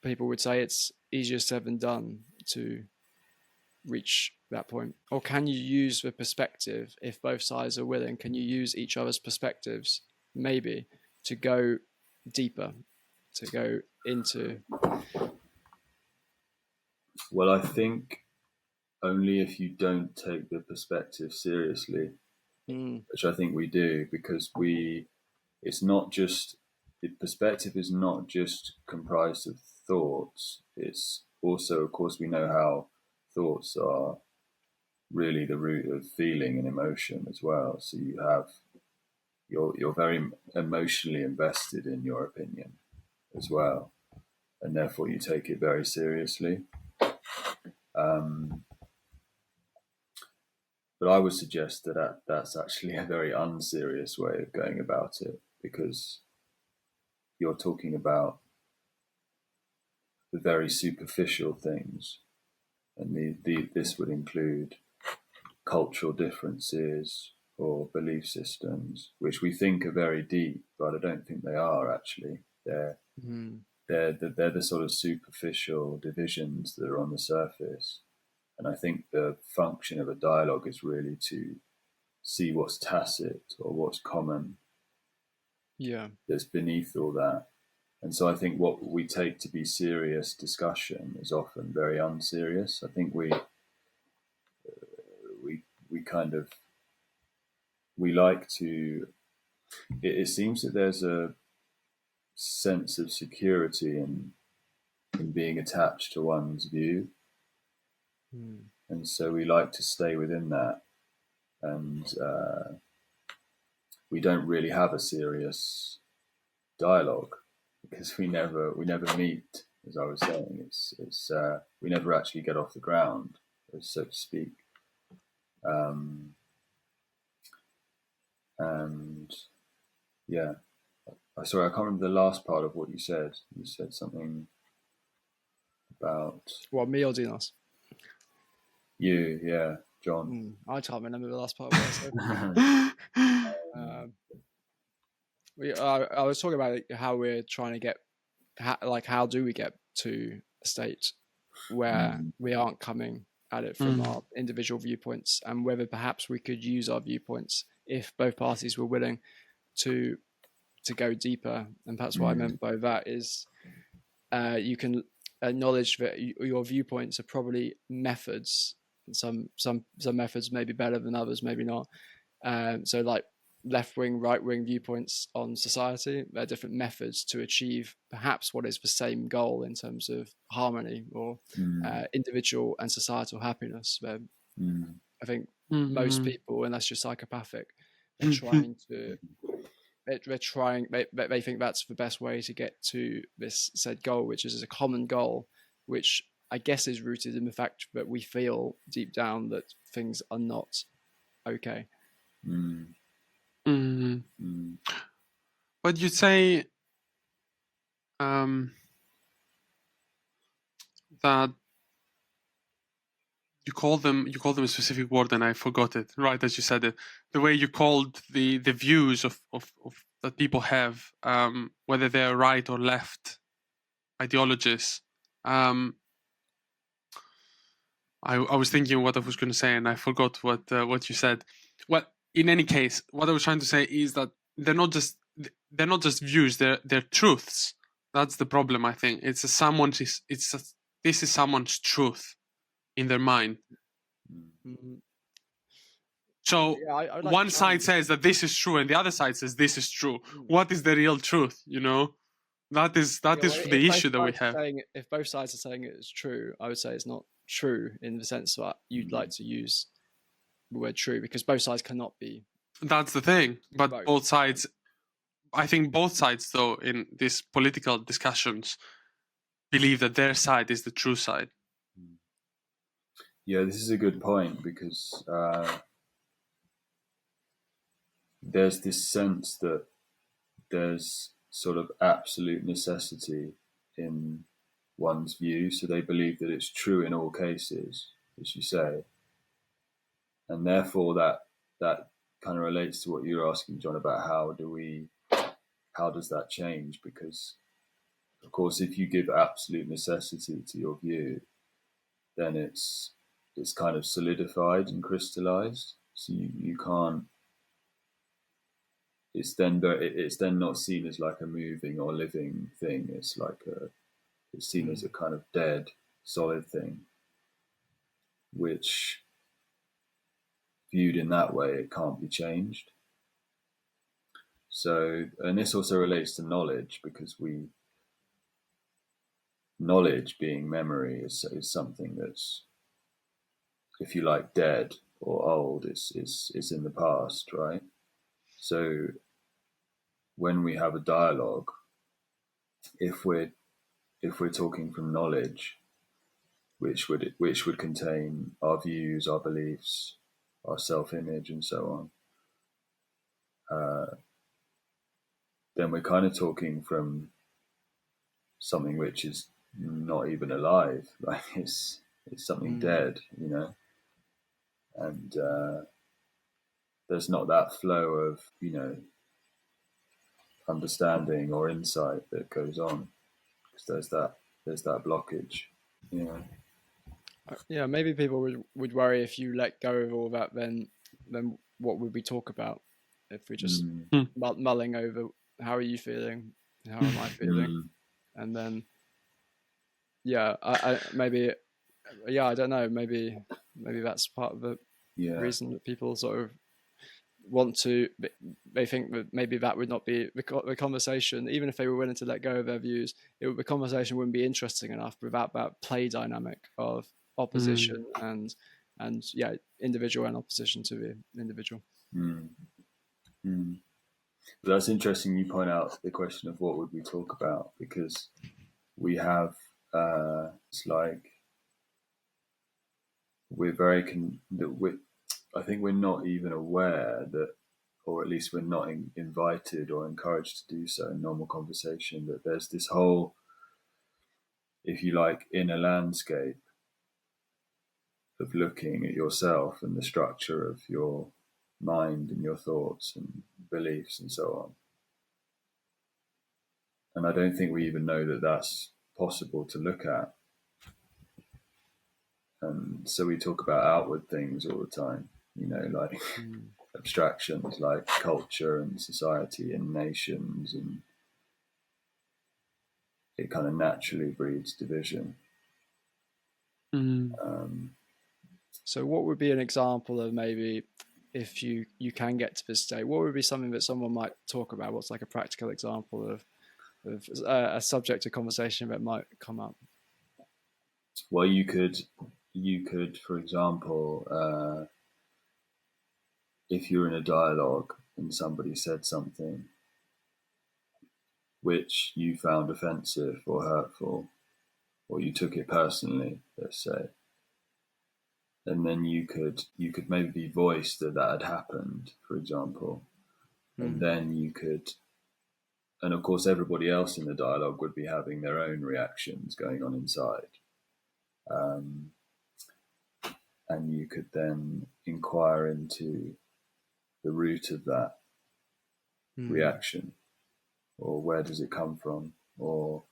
people would say it's easier said than done to reach that point. Or can you use the perspective, if both sides are willing, can you use each other's perspectives maybe to go deeper, to go into? Well, I think only if you don't take the perspective seriously, which I think we do, because it's not just, the perspective is not just comprised of thoughts. It's also, of course, we know how thoughts are really the root of feeling and emotion as well. So you're very emotionally invested in your opinion as well, and therefore you take it very seriously. But I would suggest that that's actually a very unserious way of going about it, because you're talking about the very superficial things, and this would include cultural differences or belief systems, which we think are very deep, but I don't think they are actually. They're the sort of superficial divisions that are on the surface. And I think the function of a dialogue is really to see what's tacit or what's common. Yeah. That's beneath all that. And so I think what we take to be serious discussion is often very unserious. I think we like to, it seems that there's a sense of security in being attached to one's view. And so we like to stay within that. And we don't really have a serious dialogue. because we never meet. As I was saying, it's we never actually get off the ground, so to speak. And yeah, sorry, I can't remember the last part of what you said. You said something about me or Dinos? You, yeah, John. I can't remember the last part of what I said. I was talking about how we're trying to get, how do we get to a state where we aren't coming at it from our individual viewpoints, and whether perhaps we could use our viewpoints if both parties were willing to go deeper. And perhaps what I meant by that is you can acknowledge that your viewpoints are probably methods. Some methods may be better than others, maybe not. So like left-wing, right-wing viewpoints on society, there are different methods to achieve perhaps what is the same goal in terms of harmony or individual and societal happiness. I think most people, unless you're psychopathic, they're trying to they think that's the best way to get to this said goal, which is a common goal, which I guess is rooted in the fact that we feel deep down that things are not okay. But you'd say that you call them a specific word, and I forgot it right as you said it. The way you called the views of that people have, whether they're right or left ideologies. I was thinking what I was going to say, and I forgot what you said. Well, in any case, what I was trying to say is that they're not just views; they're truths. That's the problem, I think. This is someone's truth in their mind. So one side says that this is true, and the other side says this is true. What is the real truth? That is the issue that we have. If both sides are saying it is true, I would say it's not true in the sense that you'd like to use the word true, because both sides cannot be. That's the thing. But both sides, I think both sides, though, in these political discussions, believe that their side is the true side. Yeah, this is a good point, because there's this sense that there's sort of absolute necessity in one's view, so they believe that it's true in all cases, as you say, and therefore that kind of relates to what you're asking, John, about how does that change? Because of course, if you give absolute necessity to your view, then it's kind of solidified and crystallized, so you can't. It's then not seen as like a moving or living thing. It's seen as a kind of dead, solid thing, which, viewed in that way, it can't be changed. So, and this also relates to knowledge, because knowledge being memory is something that's, if you like, dead or old. It's in the past, right? So when we have a dialogue, if we're talking from knowledge, which would contain our views, our beliefs, our self-image, and so on, then we're kind of talking from something which is not even alive. Like it's something dead, and there's not that flow of understanding or insight that goes on, because there's that blockage. Yeah, maybe people would worry if you let go of all that, then what would we talk about if we just mulling over how are you feeling, how am I feeling, and then I don't know, maybe that's part of the reason that people sort of want to, they think that maybe that would not be the conversation, even if they were willing to let go of their views, the conversation wouldn't be interesting enough without that play dynamic of opposition and individual and opposition to the individual. But that's interesting. You point out the question of what would we talk about, because we have it's like we're very I think we're not even aware that, or at least we're not invited or encouraged to do so in normal conversation, that there's this whole, if you like, inner landscape of looking at yourself and the structure of your mind and your thoughts and beliefs and so on. And I don't think we even know that that's possible to look at. And so we talk about outward things all the time, like abstractions like culture and society and nations, and it kind of naturally breeds division. So what would be an example of, maybe if you can get to this state, what would be something that someone might talk about? What's like a practical example of a subject of conversation that might come up? Well, you could, for example, if you're in a dialogue and somebody said something which you found offensive or hurtful, or you took it personally, let's say, and then you could maybe voice that had happened, for example, and then you could, and of course everybody else in the dialogue would be having their own reactions going on inside, and you could then inquire into the root of that reaction, or where does it come from, or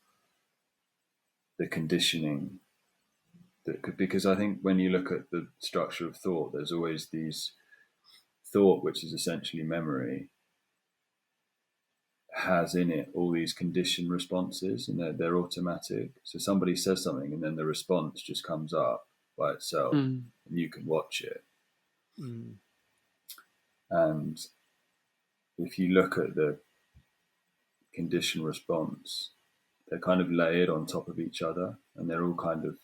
the conditioning that could, because I think when you look at the structure of thought, there's always these thought, which is essentially memory, has in it all these conditioned responses, and they're automatic. So somebody says something and then the response just comes up by itself, and you can watch it. And if you look at the conditioned response, they're kind of layered on top of each other, and they're all kind of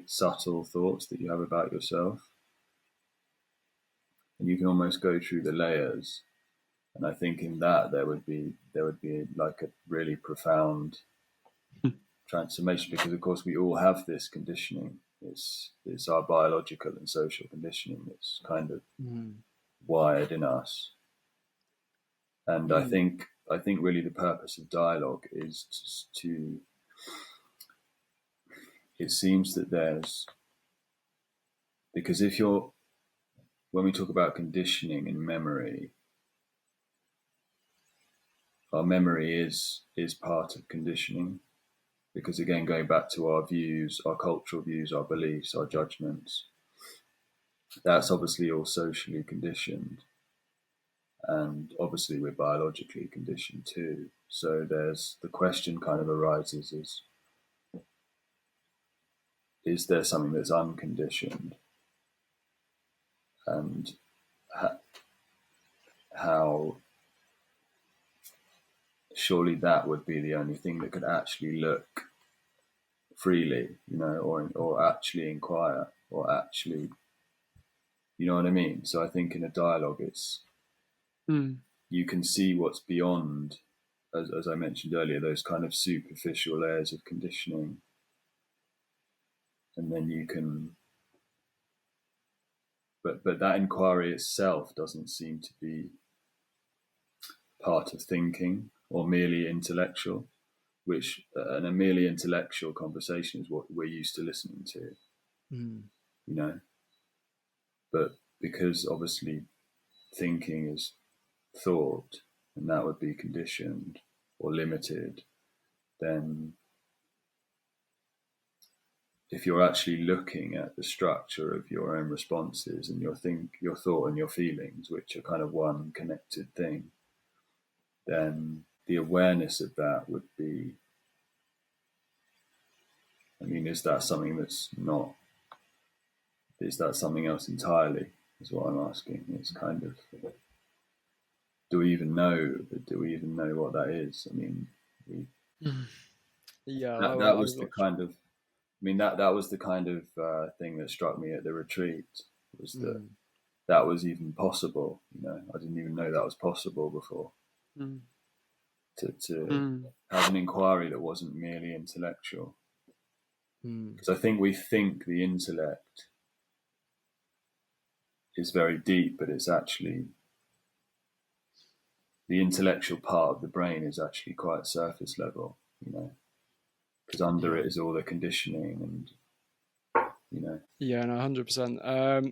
subtle thoughts that you have about yourself. And you can almost go through the layers. And I think in that there would be like a really profound transformation, because of course we all have this conditioning. It's our biological and social conditioning that's kind of wired in us. And I think really the purpose of dialogue is to it seems that there's, because when we talk about conditioning and memory, our memory is part of conditioning, because again, going back to our views, our cultural views, our beliefs, our judgments, that's obviously all socially conditioned, and obviously we're biologically conditioned too. So there's the question kind of arises is there something that's unconditioned, and how surely that would be the only thing that could actually look freely, or actually inquire, or actually, you know what I mean? So I think in a dialogue, it's you can see what's beyond, as I mentioned earlier, those kind of superficial layers of conditioning, and then you can. But that inquiry itself doesn't seem to be part of thinking or merely intellectual, which and a merely intellectual conversation is what we're used to listening to, But because obviously thinking is thought, and that would be conditioned or limited, then if you're actually looking at the structure of your own responses and your thought and your feelings, which are kind of one connected thing, then the awareness of that would be, is that something that's not, is that something else entirely, is what I'm asking. It's kind of, do we even know what that is? That was the kind of thing that struck me at the retreat, was that was even possible. I didn't even know that was possible before. to have an inquiry that wasn't merely intellectual. Because I think we think the intellect is very deep, but it's actually, the intellectual part of the brain is actually quite surface level, because under it is all the conditioning and, Yeah, no, 100%.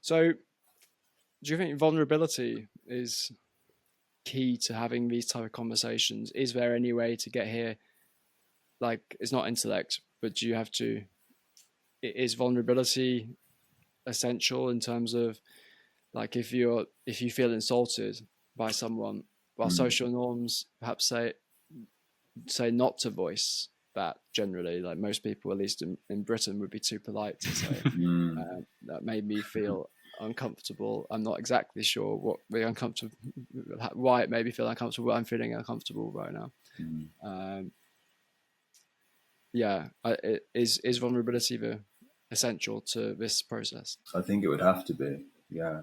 So do you think vulnerability is key to having these type of conversations? Is there any way to get here? Like, it's not intellect, but do you have to, is vulnerability essential in terms of, like, if you feel insulted by someone, while social norms perhaps say not to voice that generally, like most people, at least in Britain, would be too polite to say that made me feel uncomfortable. I'm not exactly sure what the uncomfortable, why it made me feel uncomfortable. I'm feeling uncomfortable right now. Is vulnerability essential to this process? I think it would have to be, yeah.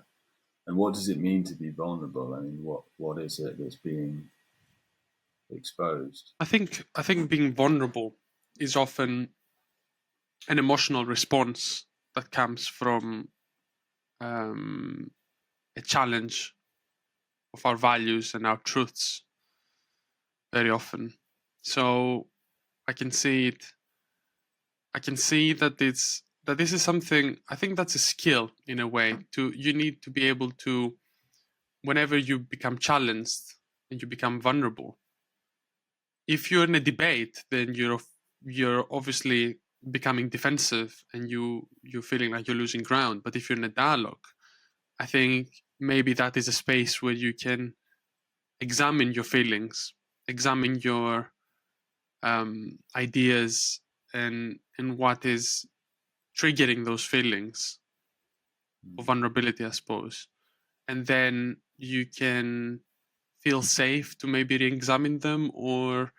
And what does it mean to be vulnerable? I mean, what is it that's being exposed? I think being vulnerable is often an emotional response that comes from a challenge of our values and our truths very often. So I can see that this is something, I think that's a skill in a way. You need to be able to, whenever you become challenged and you become vulnerable, if you're in a debate, then you're obviously becoming defensive and you're feeling like you're losing ground. But if you're in a dialogue, I think maybe that is a space where you can examine your feelings, examine your ideas, and what is triggering those feelings of vulnerability, I suppose. And then you can feel safe to maybe re-examine them or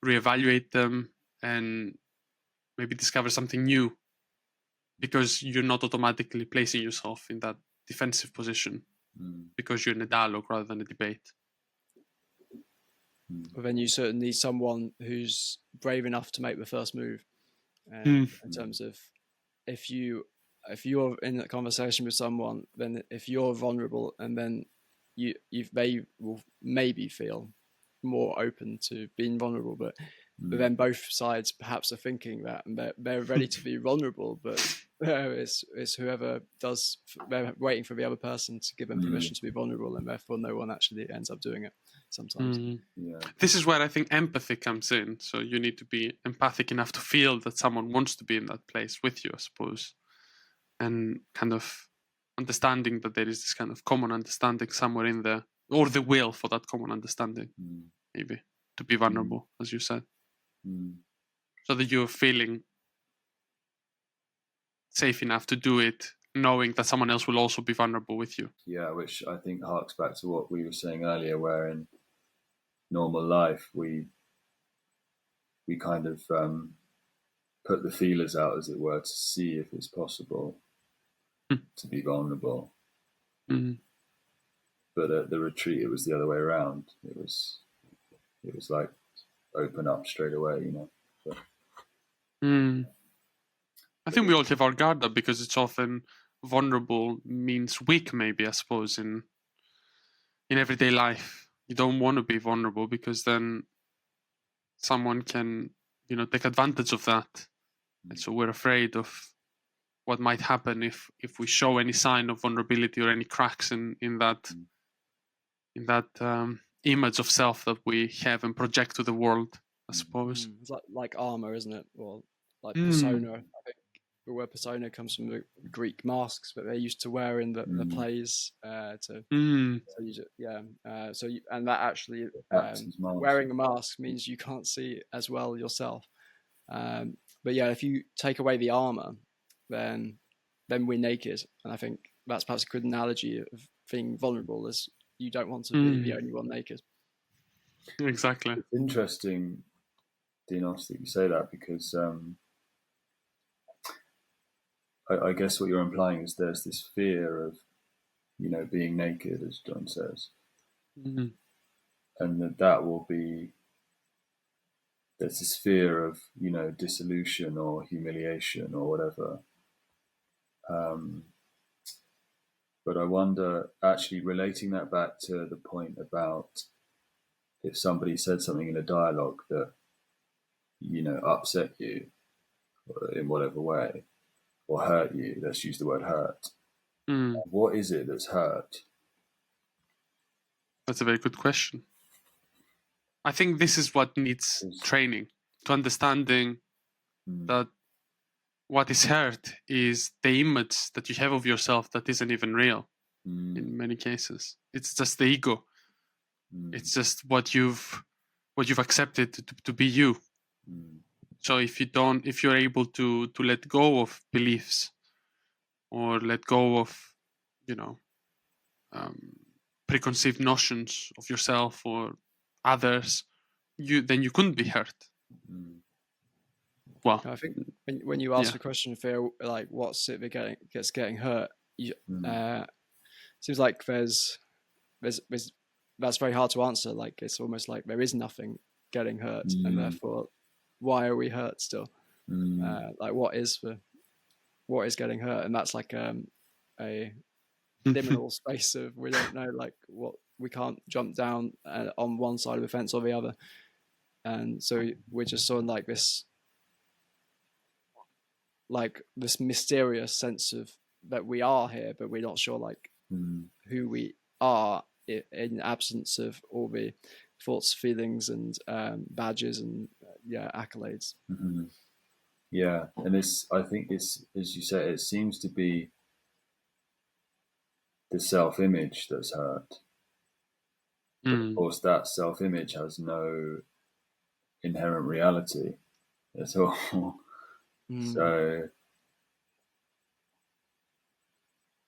reevaluate them and maybe discover something new, because you're not automatically placing yourself in that defensive position because you're in a dialogue rather than a debate. But then you certainly need someone who's brave enough to make the first move. In terms of, if you're in a conversation with someone, then if you're vulnerable, and then they will maybe feel more open to being vulnerable, but then both sides perhaps are thinking that, and they're ready to be vulnerable, but it's whoever does, they're waiting for the other person to give them permission to be vulnerable, and therefore no one actually ends up doing it sometimes. This is where I think empathy comes in. So you need to be empathic enough to feel that someone wants to be in that place with you, I suppose, and kind of understanding that there is this kind of common understanding somewhere in there, or the will for that common understanding, maybe, to be vulnerable, as you said, so that you're feeling safe enough to do it, knowing that someone else will also be vulnerable with you. Yeah, which I think harks back to what we were saying earlier, where in normal life we kind of put the feelers out, as it were, to see if it's possible to be vulnerable. But at the retreat, it was the other way around. It was like open up straight away, So. I think we all have our guard up because it's often vulnerable means weak, maybe, I suppose, in everyday life. You don't want to be vulnerable because then someone can, take advantage of that. And so we're afraid of what might happen if we show any sign of vulnerability or any cracks in that image of self that we have and project to the world, I suppose. It's like armor, isn't it? Or like persona. I think the word persona comes from the Greek masks that they used to wear in the plays. And that actually wearing a mask means you can't see as well yourself. But yeah, if you take away the armor, then we're naked, and I think that's perhaps a good analogy of being vulnerable, as you don't want to be the only one naked. Exactly. It's interesting, Dinos, that you say that, because I guess what you're implying is there's this fear of, being naked, as John says. and that will be, there's this fear of, dissolution or humiliation or whatever. But I wonder, actually relating that back to the point about if somebody said something in a dialogue that, upset you in whatever way or hurt you, let's use the word hurt. What is it that's hurt? That's a very good question. I think this is what needs training, to understanding that what is hurt is the image that you have of yourself that isn't even real in many cases. It's just the ego. It's just what you've accepted to be you. So if you're able to let go of beliefs or let go of, preconceived notions of yourself or others, then you couldn't be hurt. Well, I think when you ask the question, Phil, like what's it that gets getting hurt, seems like there's that's very hard to answer. Like it's almost like there is nothing getting hurt, and therefore, why are we hurt still? Like what is getting hurt, and that's like a liminal space of we don't know, like what we can't jump down on one side of the fence or the other, and so we're just sort of like this mysterious sense of that we are here, but we're not sure like who we are in absence of all the thoughts, feelings, and badges and accolades. Yeah, and I think it's, as you say, it seems to be the self-image that's hurt. But of course, that self-image has no inherent reality at all. So,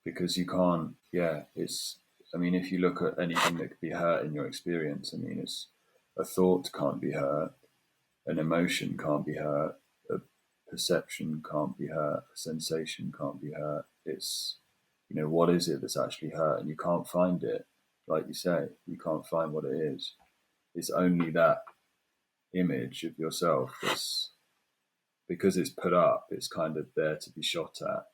because you can't, if you look at anything that could be hurt in your experience, it's a thought can't be hurt, an emotion can't be hurt, a perception can't be hurt, a sensation can't be hurt. It's, what is it that's actually hurt? And you can't find it. Like you say, you can't find what it is. It's only that image of yourself that's, because it's put up, it's kind of there to be shot at.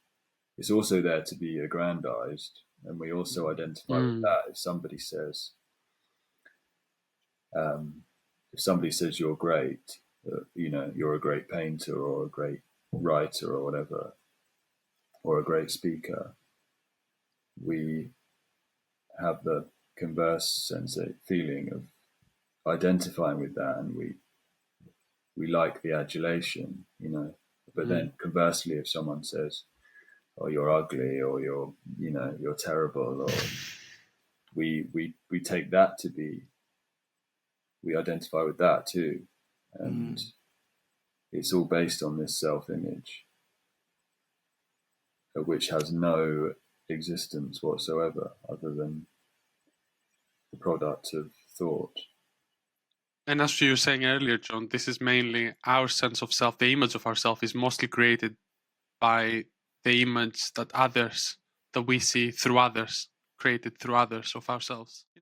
It's also there to be aggrandized. And we also identify with that. If somebody says, you're great, you're a great painter or a great writer or whatever, or a great speaker, we have the converse feeling of identifying with that, and we like the adulation, But then conversely, if someone says, "Oh, you're ugly," or you're terrible, or we take that to be, we identify with that too, and it's all based on this self-image, which has no existence whatsoever other than the product of thought. And as you were saying earlier, John, this is mainly our sense of self. The image of ourself is mostly created by the image that we see through others, created through others of ourselves.